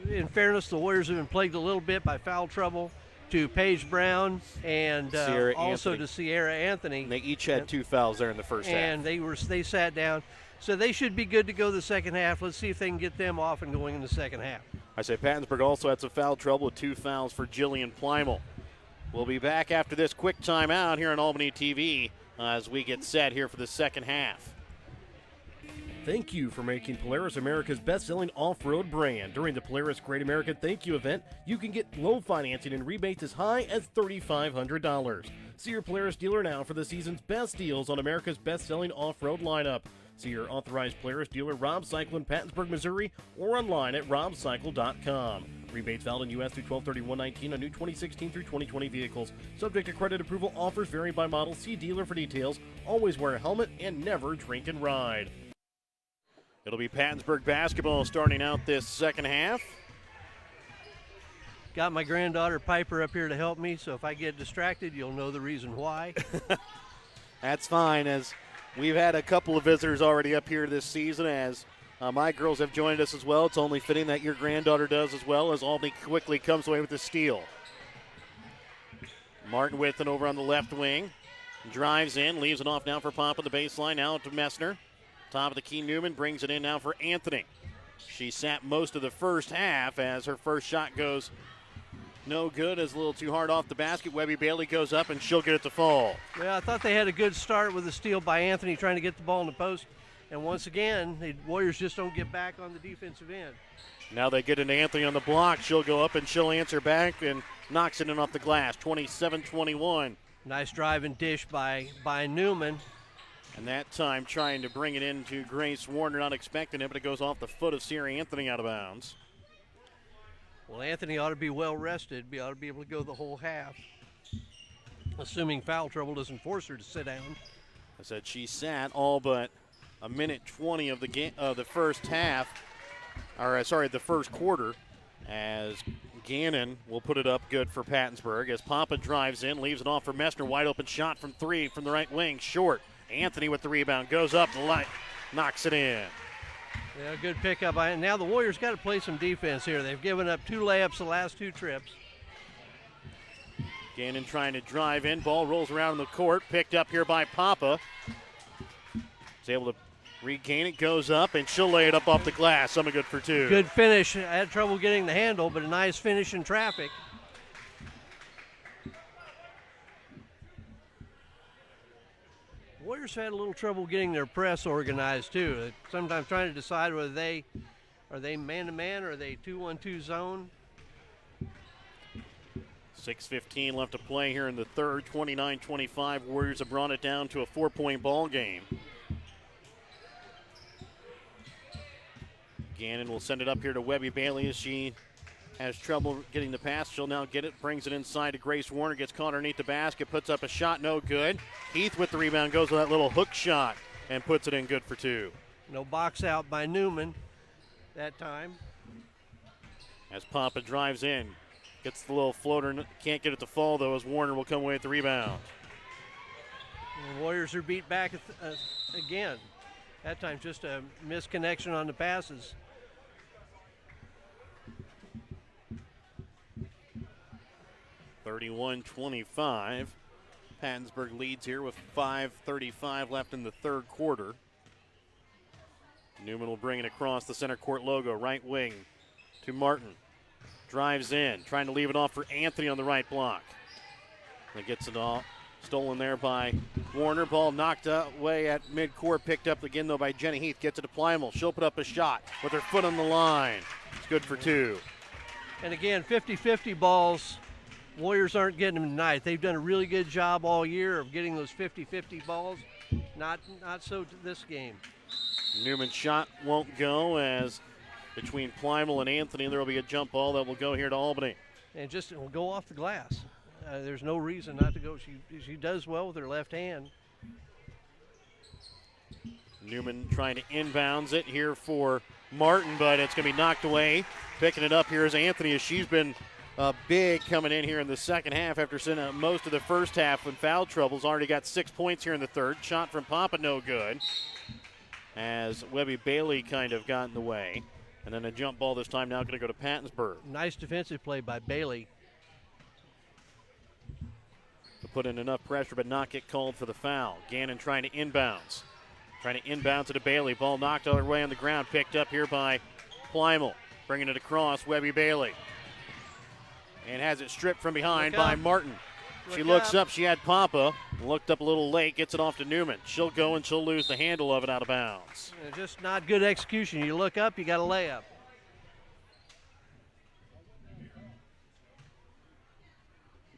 In fairness, the Warriors have been plagued a little bit by foul trouble to Paige Brown and also to Sierra Anthony. And they each had 2 fouls there in the first half. And they sat down. So they should be good to go the second half. Let's see if they can get them off and going in the second half. I say Pattonsburg also had some foul trouble with 2 fouls for Jillian Plymel. We'll be back after this quick timeout here on Albany TV as we get set here for the second half. Thank you for making Polaris America's best-selling off-road brand. During the Polaris Great American Thank You event, you can get low financing and rebates as high as $3,500. See your Polaris dealer now for the season's best deals on America's best-selling off-road lineup. See your authorized Polaris dealer, Rob Cycle in Pattonsburg, Missouri, or online at robcycle.com. Rebates valid in U.S. through 12/31/19 on new 2016 through 2020 vehicles. Subject to credit approval. Offers vary by model. See dealer for details. Always wear a helmet and never drink and ride. It'll be Pattonsburg basketball starting out this second half. Got my granddaughter Piper up here to help me, so if I get distracted, you'll know the reason why. That's fine, as we've had a couple of visitors already up here this season, as my girls have joined us as well. It's only fitting that your granddaughter does as well, as Albany quickly comes away with the steal. Martin with it over on the left wing. Drives in, leaves it off now for Pop on the baseline, now to Messner. Top of the key, Newman brings it in now for Anthony. She sat most of the first half as her first shot goes no good, as a little too hard off the basket. Webby Bailey goes up and she'll get it to fall. Well, I thought they had a good start with the steal by Anthony trying to get the ball in the post. And once again, the Warriors just don't get back on the defensive end. Now they get into Anthony on the block. She'll go up and she'll answer back and knocks it in off the glass. 27-21. Nice drive and dish by Newman. And that time trying to bring it into Grace Warner, not expecting it, but it goes off the foot of Sierra Anthony out of bounds. Well, Anthony ought to be well rested. He ought to be able to go the whole half, assuming foul trouble doesn't force her to sit down. I said she sat all but a minute 20 of the game, the first half, or sorry, the first quarter, as Gannon will put it up good for Pattonsburg as Papa drives in, leaves it off for Messner. Wide open shot from three from the right wing, short. Anthony with the rebound, goes up, knocks it in. Yeah, good pickup. Now the Warriors got to play some defense here. They've given up 2 layups the last 2 trips. Gannon trying to drive in. Ball rolls around the court. Picked up here by Papa. He's able to regain it, goes up, and she'll lay it up off the glass. Something good for 2. Good finish. I had trouble getting the handle, but a nice finish in traffic. Warriors had a little trouble getting their press organized too. Sometimes trying to decide whether they are man-to-man or are they 2-1-2 zone. 6:15 left to play here in the third. 29-25. Warriors have brought it down to a 4-point ball game. Gannon will send it up here to Webby Bailey as she has trouble getting the pass. She'll now get it, brings it inside to Grace Warner, gets caught underneath the basket, puts up a shot, no good. Heath with the rebound, goes with that little hook shot and puts it in good for 2. No box out by Newman that time. As Papa drives in, gets the little floater, can't get it to fall though, as Warner will come away with the rebound. And the Warriors are beat back again. That time just a misconnection on the passes. (31-25). Pattonsburg leads here with 5:35 left in the third quarter. Newman will bring it across the center court logo, right wing to Martin. Drives in, trying to leave it off for Anthony on the right block. And gets it all stolen there by Warner. Ball knocked away at midcourt, picked up again though by Jenny Heath. Gets it to Plymel. She'll put up a shot with her foot on the line. It's good for 2. And again, 50-50 balls. Warriors aren't getting them tonight. They've done a really good job all year of getting those 50-50 balls. Not so to this game. Newman's shot won't go, as between Plymel and Anthony there will be a jump ball that will go here to Albany. And just it will go off the glass. There's no reason not to go. She does well with her left hand. Newman trying to inbounds it here for Martin, but it's going to be knocked away. Picking it up here is Anthony, as she's been big coming in here in the second half after sitting out most of the first half with foul troubles. Already got 6 points here in the third. Shot from Papa, no good, as Webby Bailey kind of got in the way. And then a jump ball this time now going to go to Pattonsburg. Nice defensive play by Bailey. To put in enough pressure but not get called for the foul. Gannon trying to inbounds. Trying to inbound to Bailey. Ball knocked all the way on the ground. Picked up here by Plymel. Bringing it across, Webby Bailey. And has it stripped from behind by Martin. She looks up. She had Papa. Looked up a little late. Gets it off to Newman. She'll go and she'll lose the handle of it out of bounds. Just not good execution. You look up, you got a layup.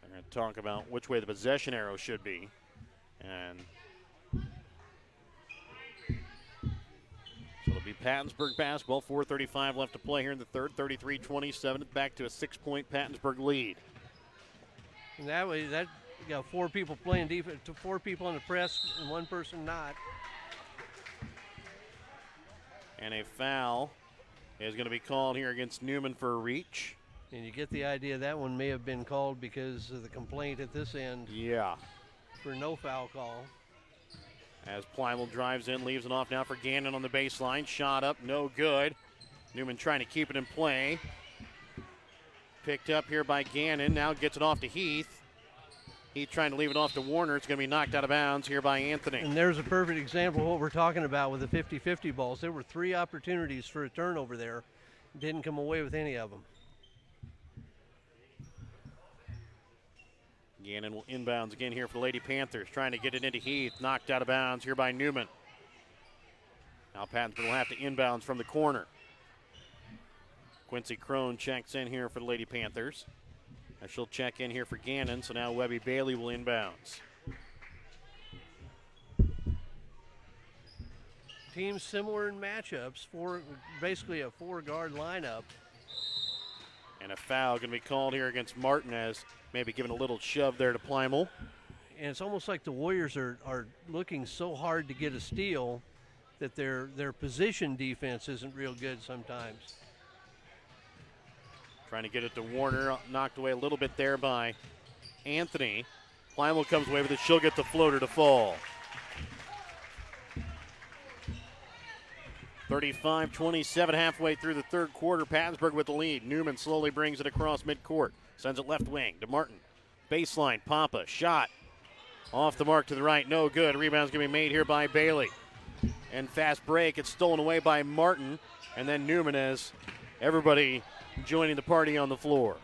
They're going to talk about which way the possession arrow should be. And so it'll be Pattonsburg basketball. 4:35 left to play here in the third. 33-27. Back to a 6-point Pattonsburg lead. And that way, you got 4 people playing defense, 4 people on the press, and 1 person not. And a foul is going to be called here against Newman for a reach. And you get the idea that one may have been called because of the complaint at this end. Yeah. For no foul call. As Plymouth drives in, leaves it off now for Gannon on the baseline. Shot up, no good. Newman trying to keep it in play. Picked up here by Gannon. Now gets it off to Heath. Heath trying to leave it off to Warner. It's going to be knocked out of bounds here by Anthony. And there's a perfect example of what we're talking about with the 50-50 balls. There were 3 opportunities for a turnover there. Didn't come away with any of them. Gannon will inbounds again here for the Lady Panthers. Trying to get it into Heath. Knocked out of bounds here by Newman. Now Pattonsburg will have to inbounds from the corner. Quincy Crone checks in here for the Lady Panthers. And she'll check in here for Gannon, so now Webby Bailey will inbounds. Teams similar in matchups, basically a 4-guard lineup. And a foul going to be called here against Martinez. Maybe giving a little shove there to Plymouth. And it's almost like the Warriors are looking so hard to get a steal that their position defense isn't real good sometimes. Trying to get it to Warner. Knocked away a little bit there by Anthony. Plymouth comes away with it. She'll get the floater to fall. 35-27 halfway through the third quarter. Pattonsburg with the lead. Newman slowly brings it across midcourt. Sends it left wing to Martin. Baseline, Papa, shot. Off the mark to the right, no good. Rebound's going to be made here by Bailey. And fast break, it's stolen away by Martin. And then Newman as everybody joining the party on the floor.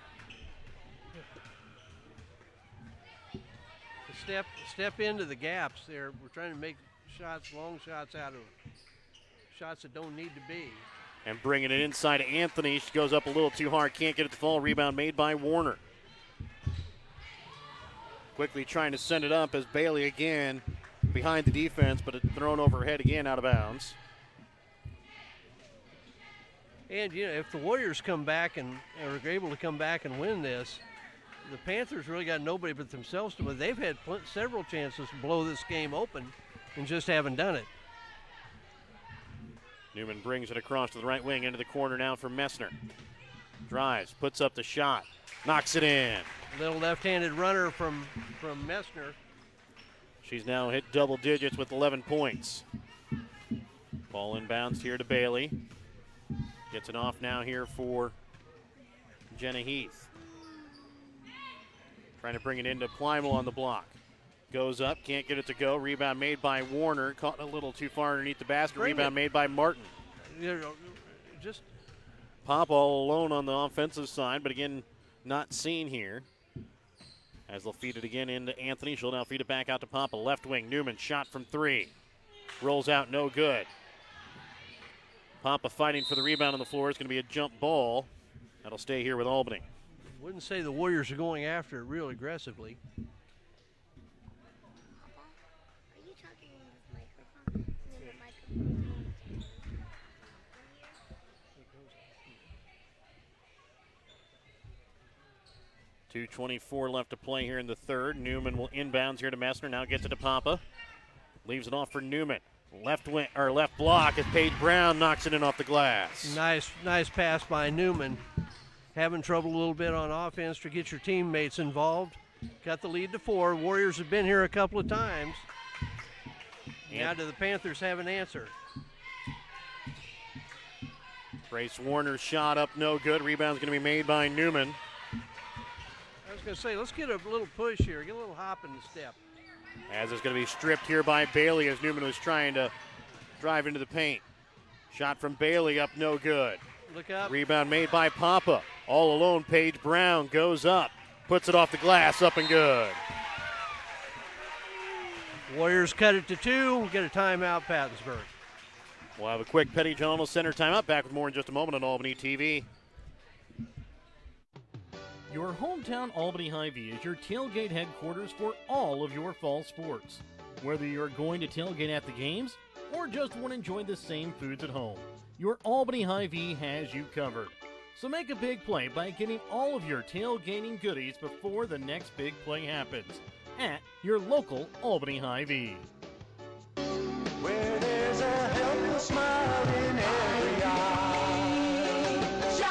Step into the gaps there. We're trying to make shots, long shots out of shots that don't need to be. And bringing it inside to Anthony. She goes up a little too hard, can't get it to fall. Rebound made by Warner. Quickly trying to send it up as Bailey again behind the defense, but it's thrown overhead again out of bounds. And, if the Warriors come back and are able to come back and win this, the Panthers really got nobody but themselves to win. They've had several chances to blow this game open and just haven't done it. Newman brings it across to the right wing into the corner now for Messner. Drives, puts up the shot, knocks it in. Little left-handed runner from Messner. She's now hit double digits with 11 points. Ball inbounds here to Bailey. Gets it off now here for Jenna Heath. Trying to bring it into Plymouth on the block. Goes up, can't get it to go. Rebound made by Warner. Caught a little too far underneath the basket. Rebound made by Martin. Just Pop all alone on the offensive side, but again, not seen here. As they'll feed it again into Anthony. She'll now feed it back out to Papa. Left wing, Newman, shot from 3. Rolls out, no good. Papa fighting for the rebound on the floor. It's going to be a jump ball. That'll stay here with Albany. wouldn't say the Warriors are going after it real aggressively. Are you talking in this microphone? 2:24 left to play here in the third. Newman will inbounds here to Messner. Now gets it to Papa. Leaves it off for Newman. Left wing or left block as Paige Brown knocks it in off the glass. Nice pass by Newman. Having trouble a little bit on offense to get your teammates involved. Got the lead to 4. Warriors have been here a couple of times. Now do the Panthers have an answer? Grace Warner's shot up, no good. Rebound's going to be made by Newman. I was going to say, let's get a little push here. Get a little hop in the step. As it's going to be stripped here by Bailey as Newman was trying to drive into the paint. Shot from Bailey up, no good. Look up. Rebound made by Papa. All alone, Paige Brown goes up. Puts it off the glass, up and good. Warriors cut it to 2. Get a timeout, Pattonsburg. We'll have a quick Petty John Center timeout. Back with more in just a moment on Albany TV. Your hometown Albany Hy-Vee is your tailgate headquarters for all of your fall sports. Whether you're going to tailgate at the games, or just want to enjoy the same foods at home, your Albany Hy-Vee has you covered. So make a big play by getting all of your tailgating goodies before the next big play happens at your local Albany Hy-Vee. Where there's a helpless smile in every eye. Shop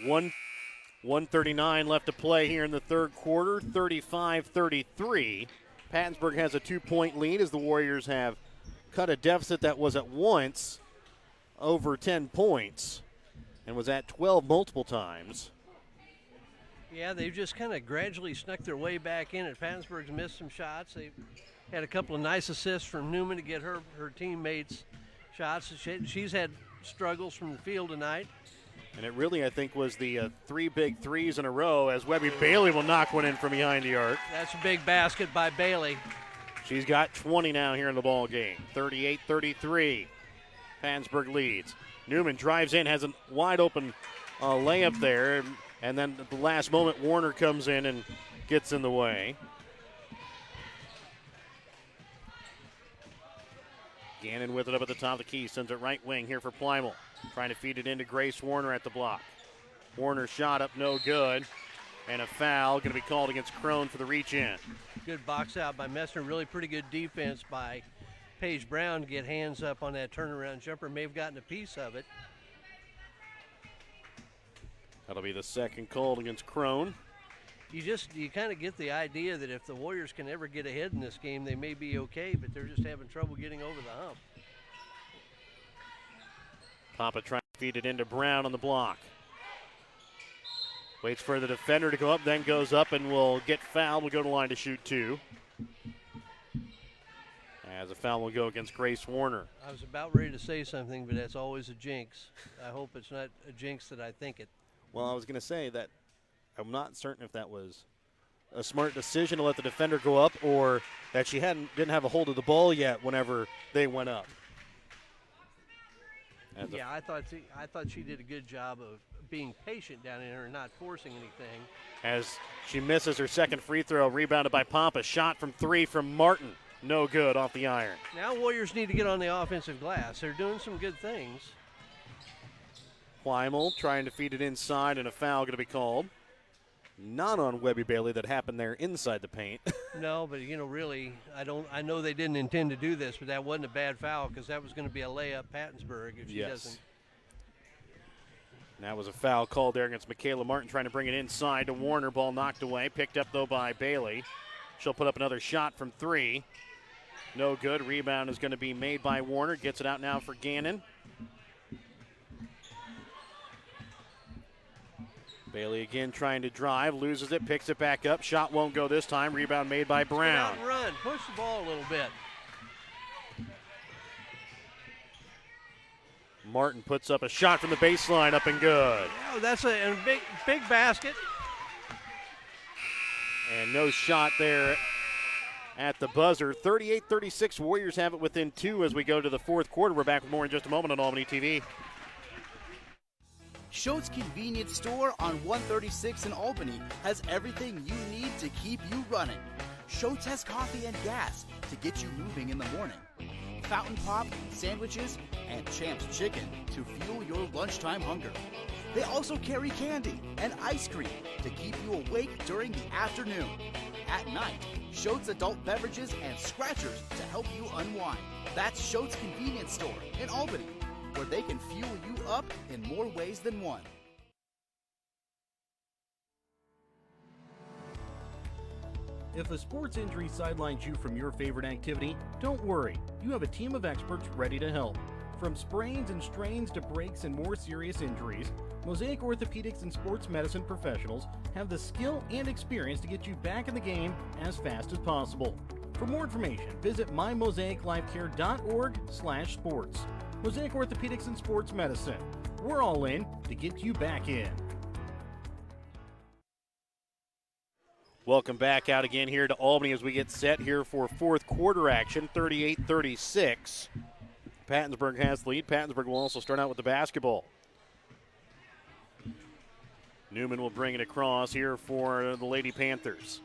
Hy-Vee. 1:39 left to play here in the third quarter, 35-33. Pattonsburg has a 2-point lead as the Warriors have cut a deficit that was at once over 10 points and was at 12 multiple times. Yeah, they've just kind of gradually snuck their way back in. And Pattonsburg's missed some shots. They had a couple of nice assists from Newman to get her teammates shots. She's had struggles from the field tonight. And it really, I think, was the 3 big threes in a row as Webby Bailey will knock one in from behind the arc. That's a big basket by Bailey. She's got 20 now here in the ball game. 38-33. Pattonsburg leads. Newman drives in, has a wide open layup there, and then at the last moment, Warner comes in and gets in the way. Gannon with it up at the top of the key, sends it right wing here for Plymel. Trying to feed it into Grace Warner at the block. Warner shot up, no good. And a foul going to be called against Crone for the reach in. Good box out by Messner. Really pretty good defense by Paige Brown to get hands up on that turnaround jumper. May have gotten a piece of it. That'll be the second called against Crone. You kind of get the idea that if the Warriors can ever get ahead in this game, they may be okay, but they're just having trouble getting over the hump. Papa trying to feed it into Brown on the block. Waits for the defender to go up, then goes up and will get fouled. Will go to the line to shoot 2. As a foul will go against Grace Warner. I was about ready to say something, but that's always a jinx. I hope it's not a jinx that I think it. Well, I was going to say that I'm not certain if that was a smart decision to let the defender go up or that she didn't have a hold of the ball yet whenever they went up. Yeah, I thought she did a good job of being patient down in there and not forcing anything. As she misses her second free throw, rebounded by Pampa. Shot from 3 from Martin. No good off the iron. Now Warriors need to get on the offensive glass. They're doing some good things. Plymel trying to feed it inside, and a foul going to be called. Not on Webby Bailey, that happened there inside the paint. No, but really, I know they didn't intend to do this, but that wasn't a bad foul because that was going to be a layup Pattonsburg if she doesn't. And that was a foul called there against Michaela Martin, trying to bring it inside to Warner. Ball knocked away, picked up though by Bailey. She'll put up another shot from 3. No good. Rebound is going to be made by Warner. Gets it out now for Gannon. Bailey again trying to drive, loses it, picks it back up. Shot won't go this time. Rebound made by Brown. Get out and run. Push the ball a little bit. Martin puts up a shot from the baseline, up and good. Oh, that's a big basket. And no shot there at the buzzer. 38-36, Warriors have it within 2 as we go to the fourth quarter. We're back with more in just a moment on Albany TV. Schultz Convenience Store on 136 in Albany has everything you need to keep you running. Schultz has coffee and gas to get you moving in the morning. Fountain Pop, sandwiches, and Champ's Chicken to fuel your lunchtime hunger. They also carry candy and ice cream to keep you awake during the afternoon. At night, Schultz adult beverages and scratchers to help you unwind. That's Schultz Convenience Store in Albany, where they can fuel you up in more ways than one. If a sports injury sidelines you from your favorite activity, don't worry. You have a team of experts ready to help. From sprains and strains to breaks and more serious injuries, Mosaic Orthopedics and Sports Medicine professionals have the skill and experience to get you back in the game as fast as possible. For more information, visit mymosaiclifecare.org/sports. Mosaic Orthopedics and Sports Medicine. We're all in to get you back in. Welcome back out again here to Albany as we get set here for fourth quarter action, 38-36. Pattonsburg has the lead. Pattonsburg will also start out with the basketball. Newman will bring it across here for the Lady Panthers.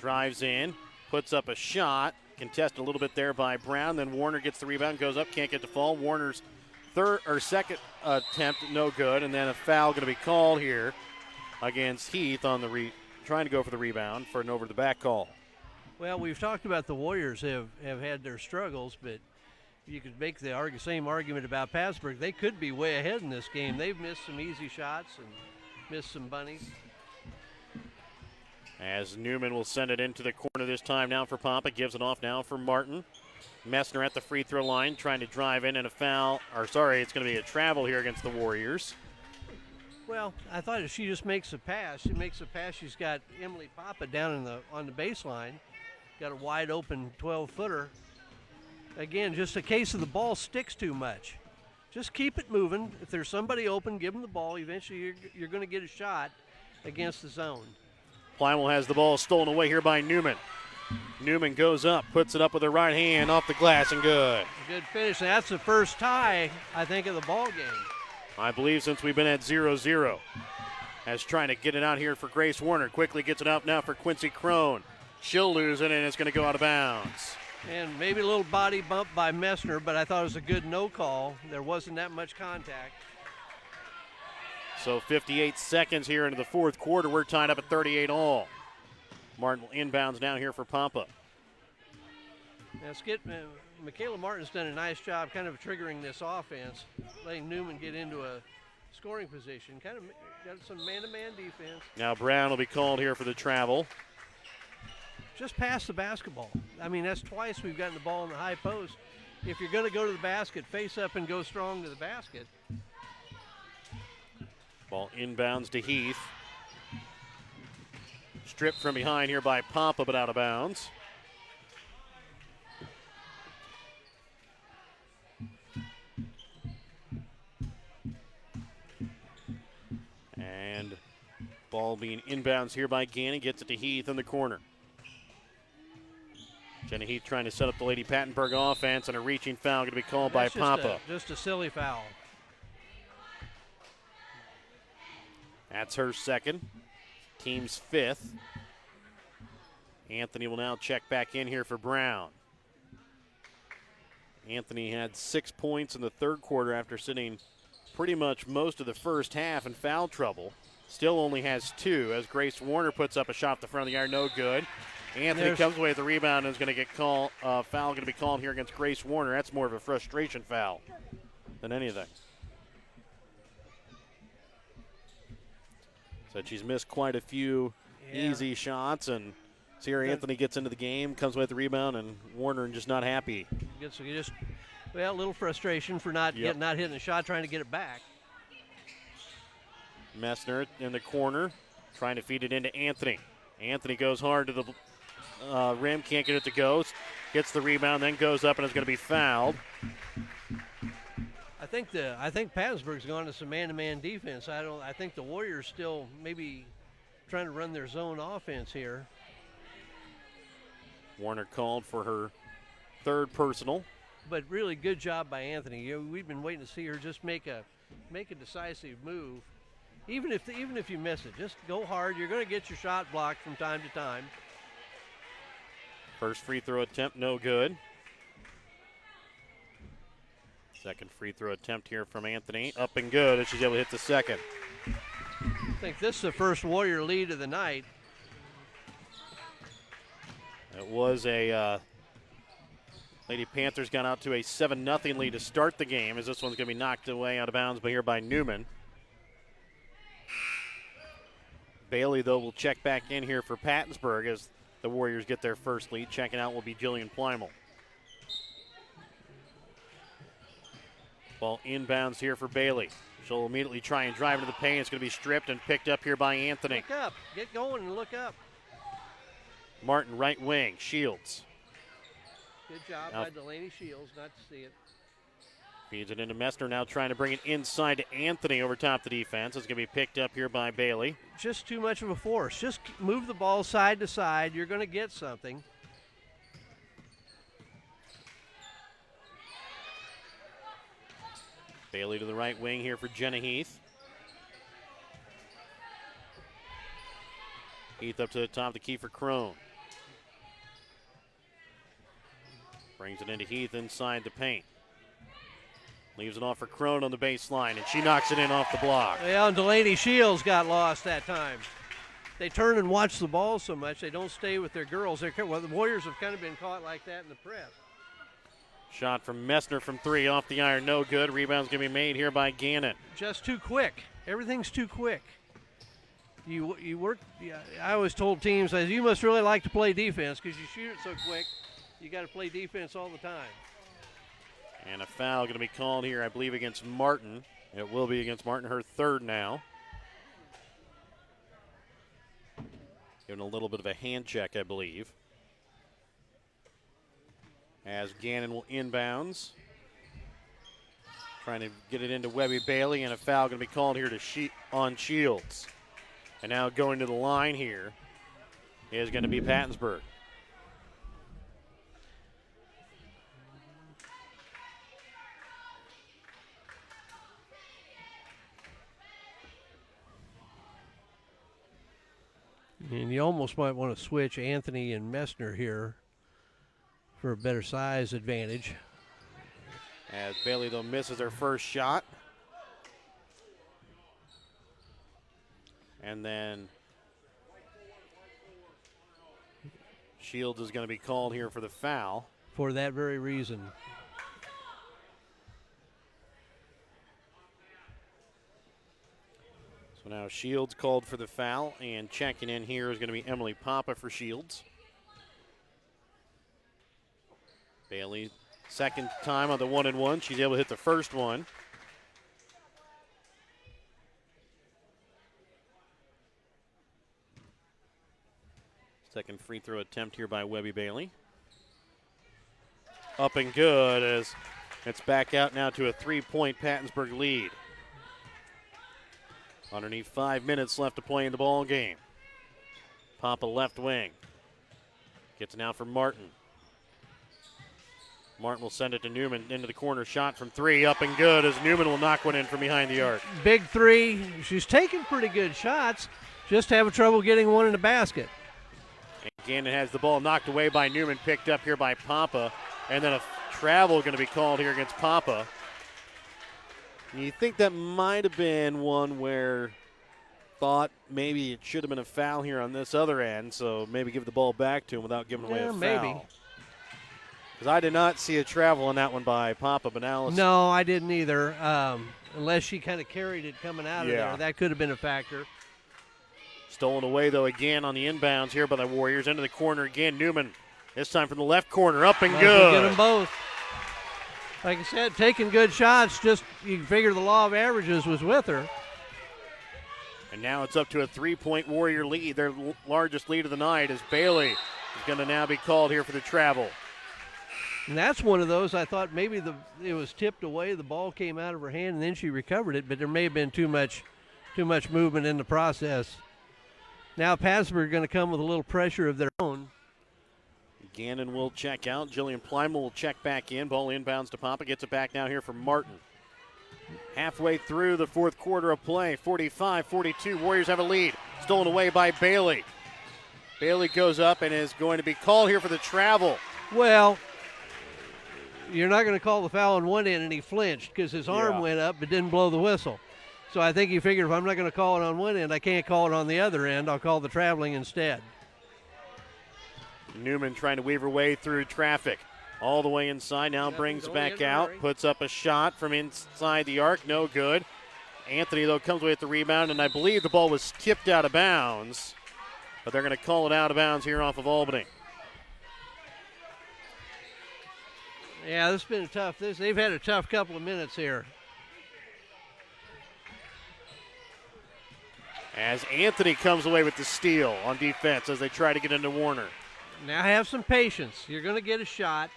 Drives in, puts up a shot, contested a little bit there by Brown. Then Warner gets the rebound, goes up, can't get the fall. Warner's second attempt, no good. And then a foul going to be called here against Heath on the trying to go for the rebound for an over-the-back call. Well, we've talked about the Warriors have had their struggles, but you could make the same argument about Pattonsburg. They could be way ahead in this game. They've missed some easy shots and missed some bunnies. As Newman will send it into the corner this time now for Papa. Gives it off now for Martin. Messner at the free throw line trying to drive in, and it's going to be a travel here against the Warriors. Well, I thought if she just makes a pass, she's got Emily Papa down on the baseline. Got a wide open 12-footer. Again, just a case of the ball sticks too much. Just keep it moving. If there's somebody open, give them the ball. Eventually you're going to get a shot against the zone. Plymouth has the ball stolen away here by Newman. Newman goes up, puts it up with her right hand off the glass, and good. A good finish. And that's the first tie, I think, of the ball game. I believe since we've been at 0-0. As trying to get it out here for Grace Warner. Quickly gets it up now for Quincy Crone. She'll lose it, and it's going to go out of bounds. And maybe a little body bump by Messner, but I thought it was a good no call. There wasn't that much contact. So 58 seconds here into the fourth quarter. We're tied up at 38 all. Martin will inbounds down here for Pampa. Now, Michaela Martin's done a nice job kind of triggering this offense, letting Newman get into a scoring position. Kind of got some man-to-man defense. Now Brown will be called here for the travel. Just pass the basketball. I mean, that's twice we've gotten the ball in the high post. If you're going to go to the basket, face up and go strong to the basket. Ball inbounds to Heath. Stripped from behind here by Pampa, but out of bounds. And ball being inbounds here by Gannon. Gets it to Heath in the corner. Jenny Heath trying to set up the Lady Pattonsburg offense, and a reaching foul going to be called by Pampa. Just a silly foul. That's her second. Team's fifth. Anthony will now check back in here for Brown. Anthony had 6 points in the third quarter after sitting pretty much most of the first half in foul trouble. Still only has 2 as Grace Warner puts up a shot at the front of the iron, no good. Anthony comes away with the rebound and is going to get called. Foul going to be called here against Grace Warner. That's more of a frustration foul than anything. So she's missed quite a few easy shots, and see here Anthony gets into the game, comes away with the rebound, and Warner just not happy. Gets just a little frustration for not hitting the shot, trying to get it back. Messner in the corner, trying to feed it into Anthony. Anthony goes hard to the rim, can't get it to go. Gets the rebound, then goes up and is going to be fouled. I think Pattonsburg's gone to some man-to-man defense. I think the Warriors still maybe trying to run their zone offense here. Warner called for her third personal. But really good job by Anthony. We've been waiting to see her just make a decisive move. Even if you miss it, just go hard. You're going to get your shot blocked from time to time. First free throw attempt, no good. Second free throw attempt here from Anthony, up and good as she's able to hit the second. I think this is the first Warrior lead of the night. It was a Lady Panthers got out to a 7-0 lead to start the game, as this one's going to be knocked away out of bounds by Newman. Bailey, though, will check back in here for Pattonsburg as the Warriors get their first lead. Checking out will be Jillian Plymel. Ball inbounds here for Bailey. She'll immediately try and drive into the paint. It's going to be stripped and picked up here by Anthony. Look up. Get going and look up. Martin, right wing. Shields. Good job by Delaney Shields not to see it. Feeds it into Messner, now trying to bring it inside to Anthony over top the defense. It's going to be picked up here by Bailey. Just too much of a force. Just move the ball side to side. You're going to get something. Bailey to the right wing here for Jenna Heath. Heath up to the top, the key for Crone. Brings it into Heath inside the paint. Leaves it off for Crone on the baseline, and she knocks it in off the block. Yeah, and Delaney Shields got lost that time. They turn and watch the ball so much, they don't stay with their girls. Well, the Warriors have kind of been caught like that in the press. Shot from Messner from 3 off the iron, no good. Rebound's going to be made here by Gannon. Just too quick. Everything's too quick. You work. Yeah, I always told teams, you must really like to play defense because you shoot it so quick. You got to play defense all the time. And a foul going to be called here, I believe, against Martin. It will be against Martin, her third now. Giving a little bit of a hand check, I believe. As Gannon will inbounds. Trying to get it into Webby Bailey, and a foul going to be called here on Shields. And now going to the line here is going to be Pattonsburg. And you almost might want to switch Anthony and Messner here for a better size advantage. As Bailey, though, misses her first shot. And then Shields is going to be called here for the foul. For that very reason. So now Shields called for the foul, and checking in here is going to be Emily Papa for Shields. Bailey, second time on the 1-and-1. She's able to hit the first one. Second free throw attempt here by Webby Bailey. Up and good as it's back out now to a 3-point Pattonsburg lead. Underneath 5 minutes left to play in the ball game. Papa left wing. Gets now for Martin. Martin will send it to Newman into the corner. Shot from 3, up and good as Newman will knock one in from behind the arc. Big 3. She's taking pretty good shots. Just having trouble getting one in the basket. And Gannon has the ball knocked away by Newman, picked up here by Papa. And then a travel going to be called here against Papa. You think that might have been one where thought maybe it should have been a foul here on this other end, so maybe give the ball back to him without giving away a foul. Maybe. Because I did not see a travel on that one by Papa, but now No, I didn't either, unless she kind of carried it coming out of there. That could have been a factor. Stolen away, though, again on the inbounds here by the Warriors. Into the corner again, Newman. This time from the left corner, up and good. Get them both. Like I said, taking good shots, just you figure the law of averages was with her. And now it's up to a 3-point Warrior lead, their largest lead of the night, as Bailey is going to now be called here for the travel. And that's one of those, I thought maybe it was tipped away, the ball came out of her hand, and then she recovered it, but there may have been too much movement in the process. Now Pattonsburg going to come with a little pressure of their own. Gannon will check out. Jillian Plymal will check back in. Ball inbounds to Papa. Gets it back now here from Martin. Halfway through the fourth quarter of play, 45-42. Warriors have a lead. Stolen away by Bailey. Bailey goes up and is going to be called here for the travel. Well, you're not going to call the foul on one end, and he flinched because his arm went up but didn't blow the whistle. So I think he figured if I'm not going to call it on one end, I can't call it on the other end. I'll call the traveling instead. Newman trying to weave her way through traffic. All the way inside, now brings back out, puts up a shot from inside the arc, no good. Anthony, though, comes away with the rebound, and I believe the ball was tipped out of bounds, but they're going to call it out of bounds here off of Albany. Yeah, this has been they've had a tough couple of minutes here. As Anthony comes away with the steal on defense as they try to get into Warner. Now have some patience. You're going to get a shot.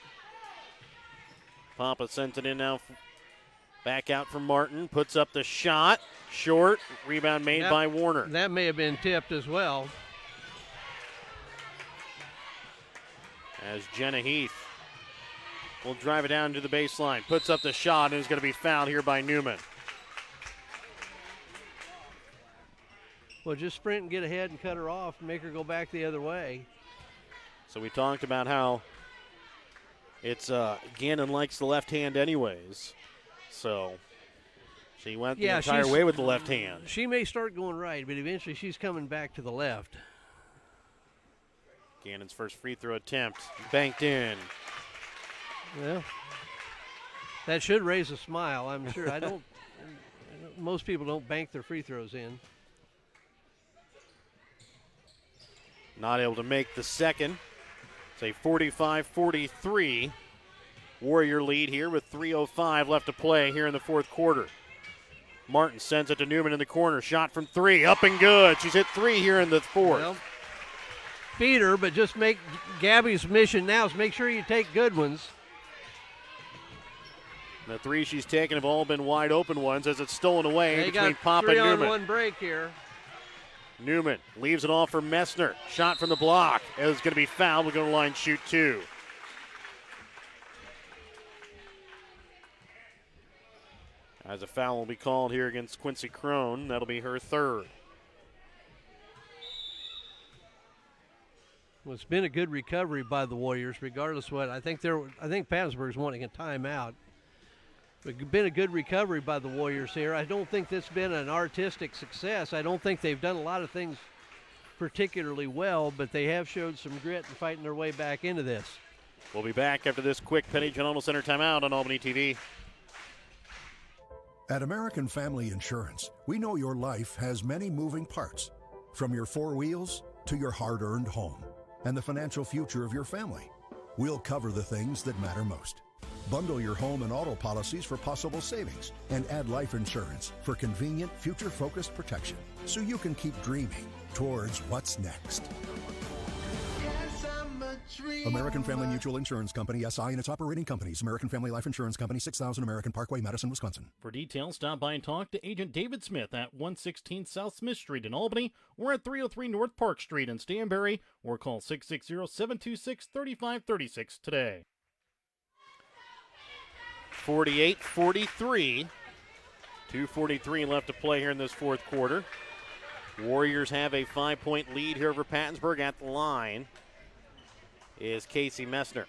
Papa sent it in now. Back out from Martin. Puts up the shot. Short. Rebound made by Warner. That may have been tipped as well. As Jenna Heath will drive it down to the baseline. Puts up the shot and is going to be fouled here by Newman. Well, just sprint and get ahead and cut her off and make her go back the other way. So we talked about how It's Gannon likes the left hand anyways, so she went the entire way with the left hand. She may start going right, but eventually she's coming back to the left. Gannon's first free throw attempt banked in. Well, that should raise a smile, I'm sure. Most people don't bank their free throws in. Not able to make the second. It's a 45-43 Warrior lead here with 3:05 left to play here in the fourth quarter. Martin sends it to Newman in the corner. Shot from three, up and good. She's hit three here in the fourth. Well, beat her, but just make Gabby's mission now is make sure you take good ones. The three she's taken have all been wide open ones as it's stolen away They between got Pop and Newman. 3-on-1 break here. Newman leaves it off for Messner. Shot from the block. It's going to be fouled. We'll go to line, shoot two. As a foul will be called here against Quincy Crone. That'll be her third. Well, it's been a good recovery by the Warriors, regardless of what. I think Pattonsburg's wanting a timeout. But been a good recovery by the Warriors here. I don't think this has been an artistic success. I don't think they've done a lot of things particularly well, but they have showed some grit and fighting their way back into this. We'll be back after this quick Penny General Center timeout on Albany TV. At American Family Insurance, we know your life has many moving parts, from your four wheels to your hard-earned home and the financial future of your family. We'll cover the things that matter most. Bundle your home and auto policies for possible savings and add life insurance for convenient, future-focused protection so you can keep dreaming towards what's next. American Family Mutual Insurance Company, SI, and its operating companies. American Family Life Insurance Company, 6000 American Parkway, Madison, Wisconsin. For details, stop by and talk to Agent David Smith at 116 South Smith Street in Albany or at 303 North Park Street in Stanberry, or call 660-726-3536 today. 48-43. 2:43 left to play here in this fourth quarter. Warriors have a 5-point lead here over Pattonsburg. At the line is Casey Messner.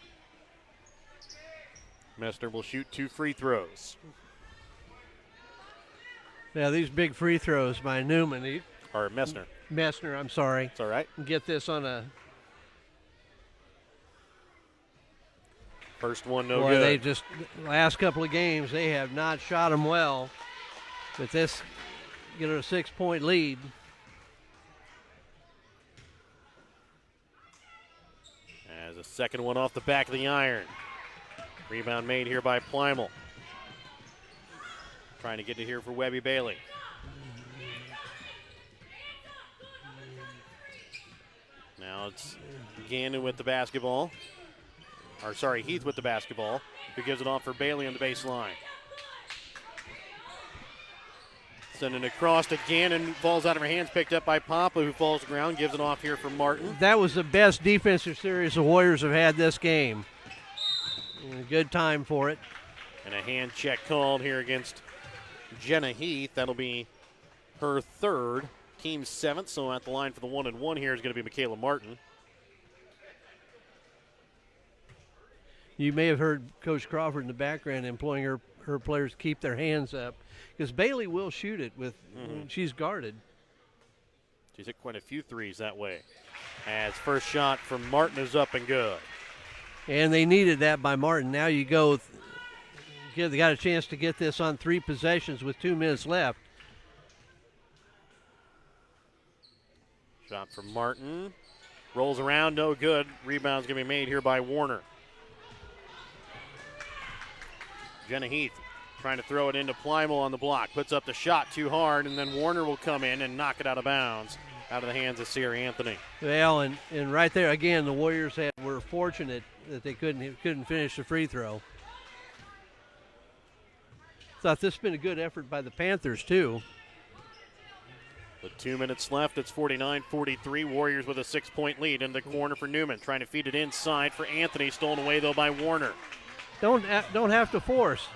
Messner will shoot 2 free throws. Yeah, these big free throws by Newman. Or Messner. Messner, I'm sorry. It's all right. Get this on a... First one, no Boy, good. they just, last couple of games, they have not shot them well. But this, get a 6-point lead. As a second one off the back of the iron. Rebound made here by Plymel. Trying to get it here for Webby Bailey. Now it's Gannon with the basketball. Or sorry, Heath with the basketball, who gives it off for Bailey on the baseline. Sending it across to Gannon, falls out of her hands, picked up by Papa, who falls to the ground, gives it off here for Martin. That was the best defensive series the Warriors have had this game. And a good time for it. And a hand check called here against Jenna Heath. That'll be her third, team's seventh. So at the line for the 1-and-1 here is going to be Michaela Martin. You may have heard Coach Crawford in the background employing her players to keep their hands up, because Bailey will shoot it with when she's guarded. She's hit quite a few threes that way. As first shot from Martin is up and good. And they needed that by Martin. Now you go, they got a chance to get this on 3 possessions with 2 minutes left. Shot from Martin. Rolls around, no good. Rebound's going to be made here by Warner. Jenna Heath trying to throw it into Plymel on the block. Puts up the shot too hard, and then Warner will come in and knock it out of bounds out of the hands of Sierra Anthony. Well, and right there, again, the Warriors were fortunate that they couldn't finish the free throw. Thought this has been a good effort by the Panthers, too. With 2 minutes left, it's 49-43. Warriors with a 6-point lead in the corner for Newman. Trying to feed it inside for Anthony. Stolen away, though, by Warner. Don't have to force.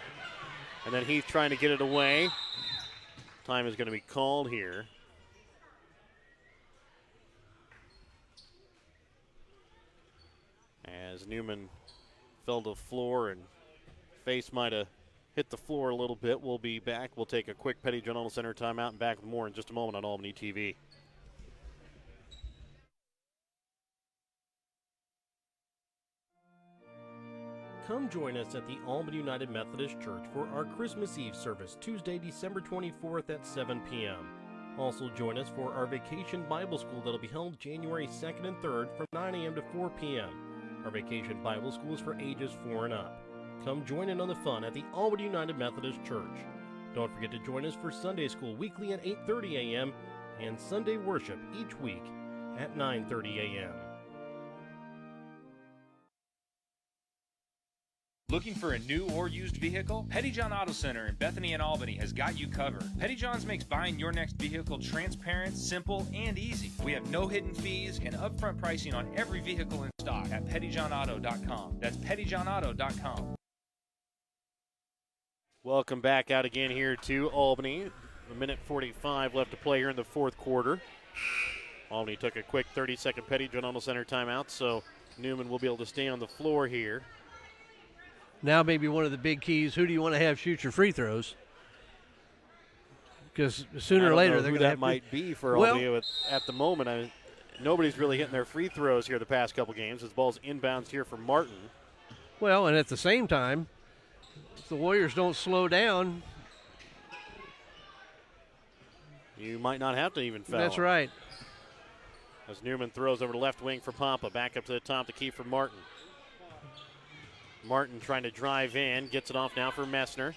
And then Heath trying to get it away. Time is going to be called here. As Newman fell to the floor and face might have hit the floor a little bit. We'll be back. We'll take a quick Petty John Auto Center timeout and back with more in just a moment on Albany TV. Come join us at the Albany United Methodist Church for our Christmas Eve service, Tuesday, December 24th at 7 p.m. Also join us for our Vacation Bible School that will be held January 2nd and 3rd from 9 a.m. to 4 p.m. Our Vacation Bible School is for ages 4 and up. Come join in on the fun at the Albany United Methodist Church. Don't forget to join us for Sunday School weekly at 8:30 a.m. and Sunday worship each week at 9:30 a.m. Looking for a new or used vehicle? Petty John Auto Center in Bethany and Albany has got you covered. Petty John's makes buying your next vehicle transparent, simple, and easy. We have no hidden fees and upfront pricing on every vehicle in stock at pettyjohnauto.com. That's pettyjohnauto.com. Welcome back out again here to Albany. A minute 45 left to play here in the fourth quarter. Albany took a quick 30-second Petty John Auto Center timeout, so Newman will be able to stay on the floor here. Now maybe one of the big keys, who do you want to have shoot your free throws? Because sooner or later they're going to have that might be for Albany at the moment. Nobody's really hitting their free throws here the past couple games. This ball's inbounds here for Martin. Well, and at the same time, if the Warriors don't slow down, you might not have to even foul. That's right. As Newman throws over the left wing for Papa. Back up to the top, the key for Martin. Martin trying to drive in, gets it off now for Messner.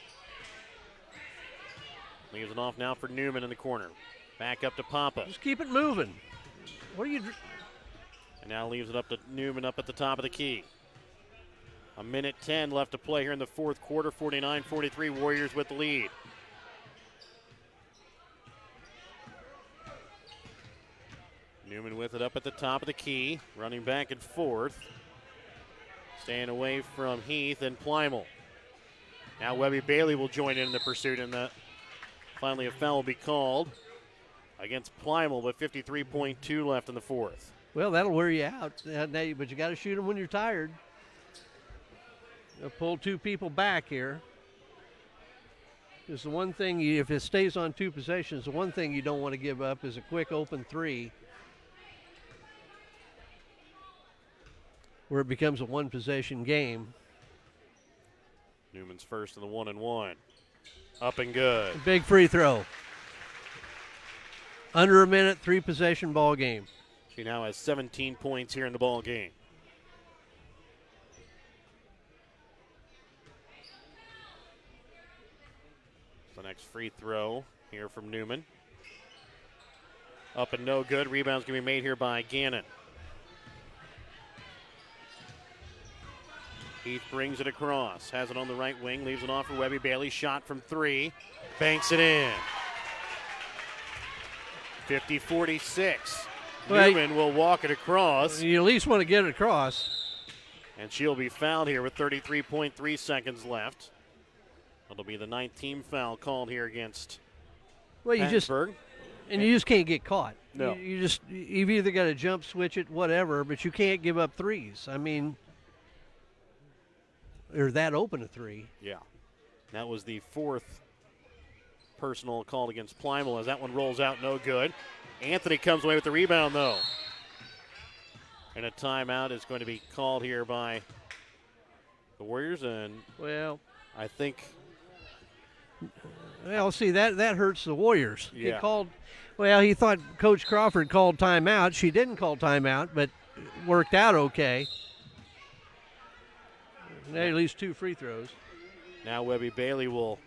Leaves it off now for Newman in the corner. Back up to Papa. Just keep it moving. What are you? And now leaves it up to Newman up at the top of the key. A minute 10 left to play here in the fourth quarter. 49-43, Warriors with the lead. Newman with it up at the top of the key, running back and forth. Staying away from Heath and Plymel. Now Webby Bailey will join in the pursuit, and finally a foul will be called against Plymel with 53.2 left in the fourth. Well, that'll wear you out, but you got to shoot them when you're tired. You'll pull two people back here. Because the one thing, if it stays on two possessions, the one thing you don't want to give up is a quick open three, where it becomes a one-possession game. Newman's first in the 1-and-1. Up and good. A big free throw. Under a minute, three-possession ball game. She now has 17 points here in the ball game. The next free throw here from Newman. Up and no good. Rebound's going to be made here by Gannon. Heath brings it across, has it on the right wing, leaves it off for Webby Bailey. Shot from three, banks it in. 50-46. Well, Newman will walk it across. You at least want to get it across. And she'll be fouled here with 33.3 seconds left. That'll be the ninth team foul called here against Pattonsburg. You just can't get caught. No. You've either got to jump, switch it, whatever, but you can't give up threes. I mean, or that open a three. Yeah. That was the fourth personal called against Plymel as that one rolls out, no good. Anthony comes away with the rebound, though. And a timeout is going to be called here by the Warriors, and well, I think. Well, see, that hurts the Warriors. Yeah. He thought Coach Crawford called timeout. She didn't call timeout, but it worked out okay. At least two free throws. Now Webby Bailey will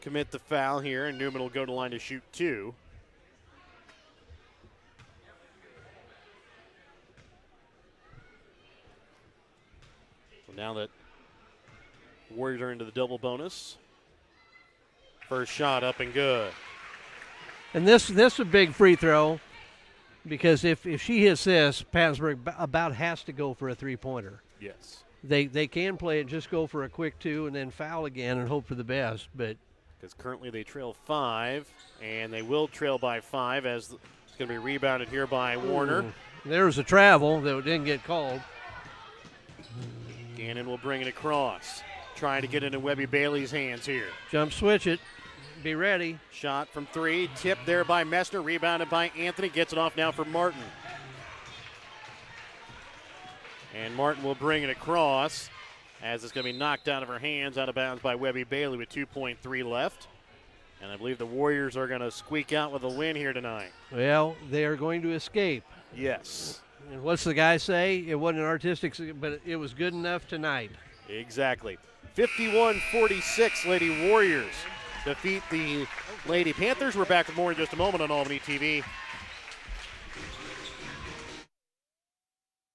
commit the foul here, and Newman will go to the line to shoot two. So now that Warriors are into the double bonus. First shot up and good. And this is a big free throw because if she hits this, Pattonsburg about has to go for a three-pointer. Yes. They can play it, just go for a quick two and then foul again and hope for the best. But because currently they trail 5, and they will trail by 5 as it's going to be rebounded here by Warner. There was a travel that didn't get called. Gannon will bring it across. Trying to get into Webby Bailey's hands here. Jump switch it. Be ready. Shot from 3. Tipped there by Messner. Rebounded by Anthony. Gets it off now for Martin. And Martin will bring it across as it's going to be knocked out of her hands, out of bounds by Webby Bailey with 2.3 left. And I believe the Warriors are going to squeak out with a win here tonight. Well, they are going to escape. Yes. And what's the guy say? It wasn't an artistic, but it was good enough tonight. Exactly. 51-46, Lady Warriors defeat the Lady Panthers. We're back with more in just a moment on Albany TV.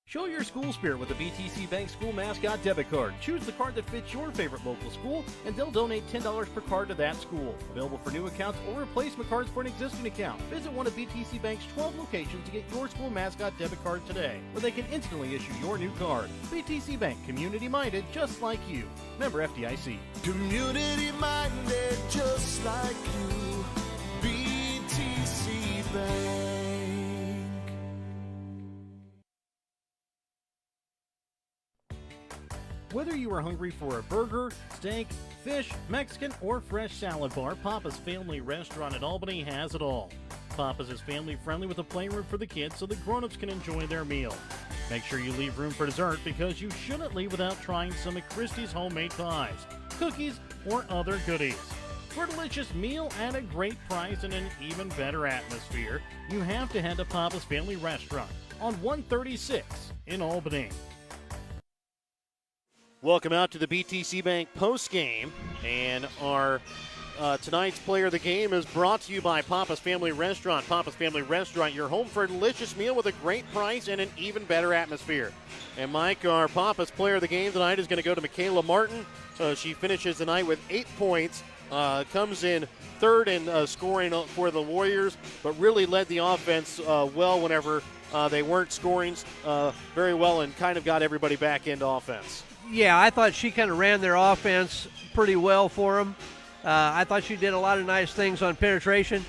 Show your school spirit with the BTC Bank School Mascot Debit Card. Choose the card that fits your favorite local school, and they'll donate $10 per card to that school. Available for new accounts or replacement cards for an existing account. Visit one of BTC Bank's 12 locations to get your school mascot debit card today, where they can instantly issue your new card. BTC Bank, community-minded just like you. Member FDIC. Community-minded just like you. BTC Bank. Whether you are hungry for a burger, steak, fish, Mexican, or fresh salad bar, Papa's Family Restaurant at Albany has it all. Papa's is family-friendly with a playroom for the kids so the grown-ups can enjoy their meal. Make sure you leave room for dessert because you shouldn't leave without trying some of Christie's homemade pies, cookies, or other goodies. For a delicious meal at a great price and an even better atmosphere, you have to head to Papa's Family Restaurant on 136 in Albany. Welcome out to the BTC Bank postgame, and our tonight's player of the game is brought to you by Papa's Family Restaurant. Papa's Family Restaurant, your home for a delicious meal with a great price and an even better atmosphere. And Mike, our Papa's player of the game tonight is going to go to Michaela Martin. She finishes the night with 8 points, comes in third in scoring for the Warriors, but really led the offense well whenever they weren't scoring very well and kind of got everybody back into offense. Yeah, I thought she kind of ran their offense pretty well for them. I thought she did a lot of nice things on penetration.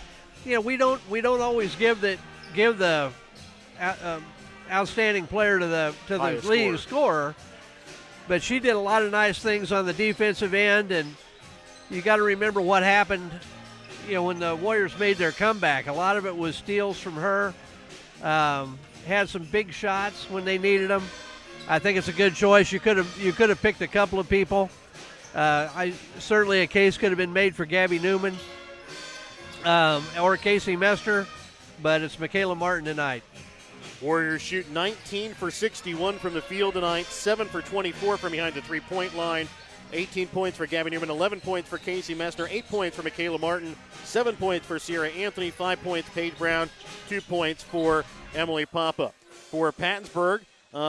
You know, we don't always give the outstanding player to the leading scorer, but she did a lot of nice things on the defensive end. And you got to remember what happened. You know, when the Warriors made their comeback, a lot of it was steals from her. Had some big shots when they needed them. I think it's a good choice. You could have picked a couple of people. Certainly a case could have been made for Gabby Newman or Casey Messner, but it's Michaela Martin tonight. Warriors shoot 19 for 61 from the field tonight, 7 for 24 from behind the three-point line. 18 points for Gabby Newman, 11 points for Casey Messner, 8 points for Michaela Martin, 7 points for Sierra Anthony, 5 points Paige Brown, 2 points for Emily Papa. For Pattonsburg,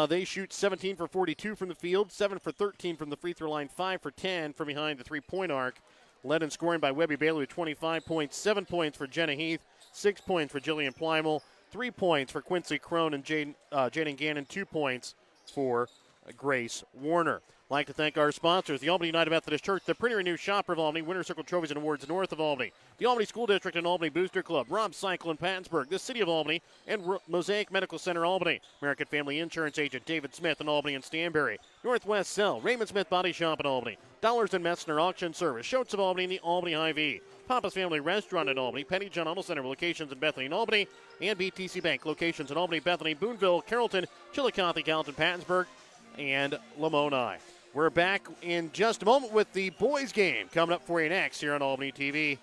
they shoot 17 for 42 from the field, 7 for 13 from the free throw line, 5 for 10 from behind the three-point arc. Led in scoring by Webby Bailey with 25 points, 7 points for Jenna Heath, 6 points for Jillian Plymel, 3 points for Quincy Crone and Jaden Gannon, 2 points for Grace Warner. I'd like to thank our sponsors, the Albany United Methodist Church, the Premier New Shopper of Albany, Winter Circle Trophies and Awards north of Albany, the Albany School District and Albany Booster Club, Rob Cycle in Pattonsburg, the City of Albany, and Mosaic Medical Center Albany, American Family Insurance Agent David Smith in Albany and Stanberry, Northwest Cell, Raymond Smith Body Shop in Albany, Dollars and Messner Auction Service, Schultz of Albany, and the Albany Hy-Vee, Papa's Family Restaurant in Albany, Penny John Auto Center locations in Bethany and Albany, and BTC Bank locations in Albany, Bethany, Boonville, Carrollton, Chillicothe, Gallatin, Pattonsburg, and Lamoni. We're back in just a moment with the boys game coming up for you next here on Albany TV.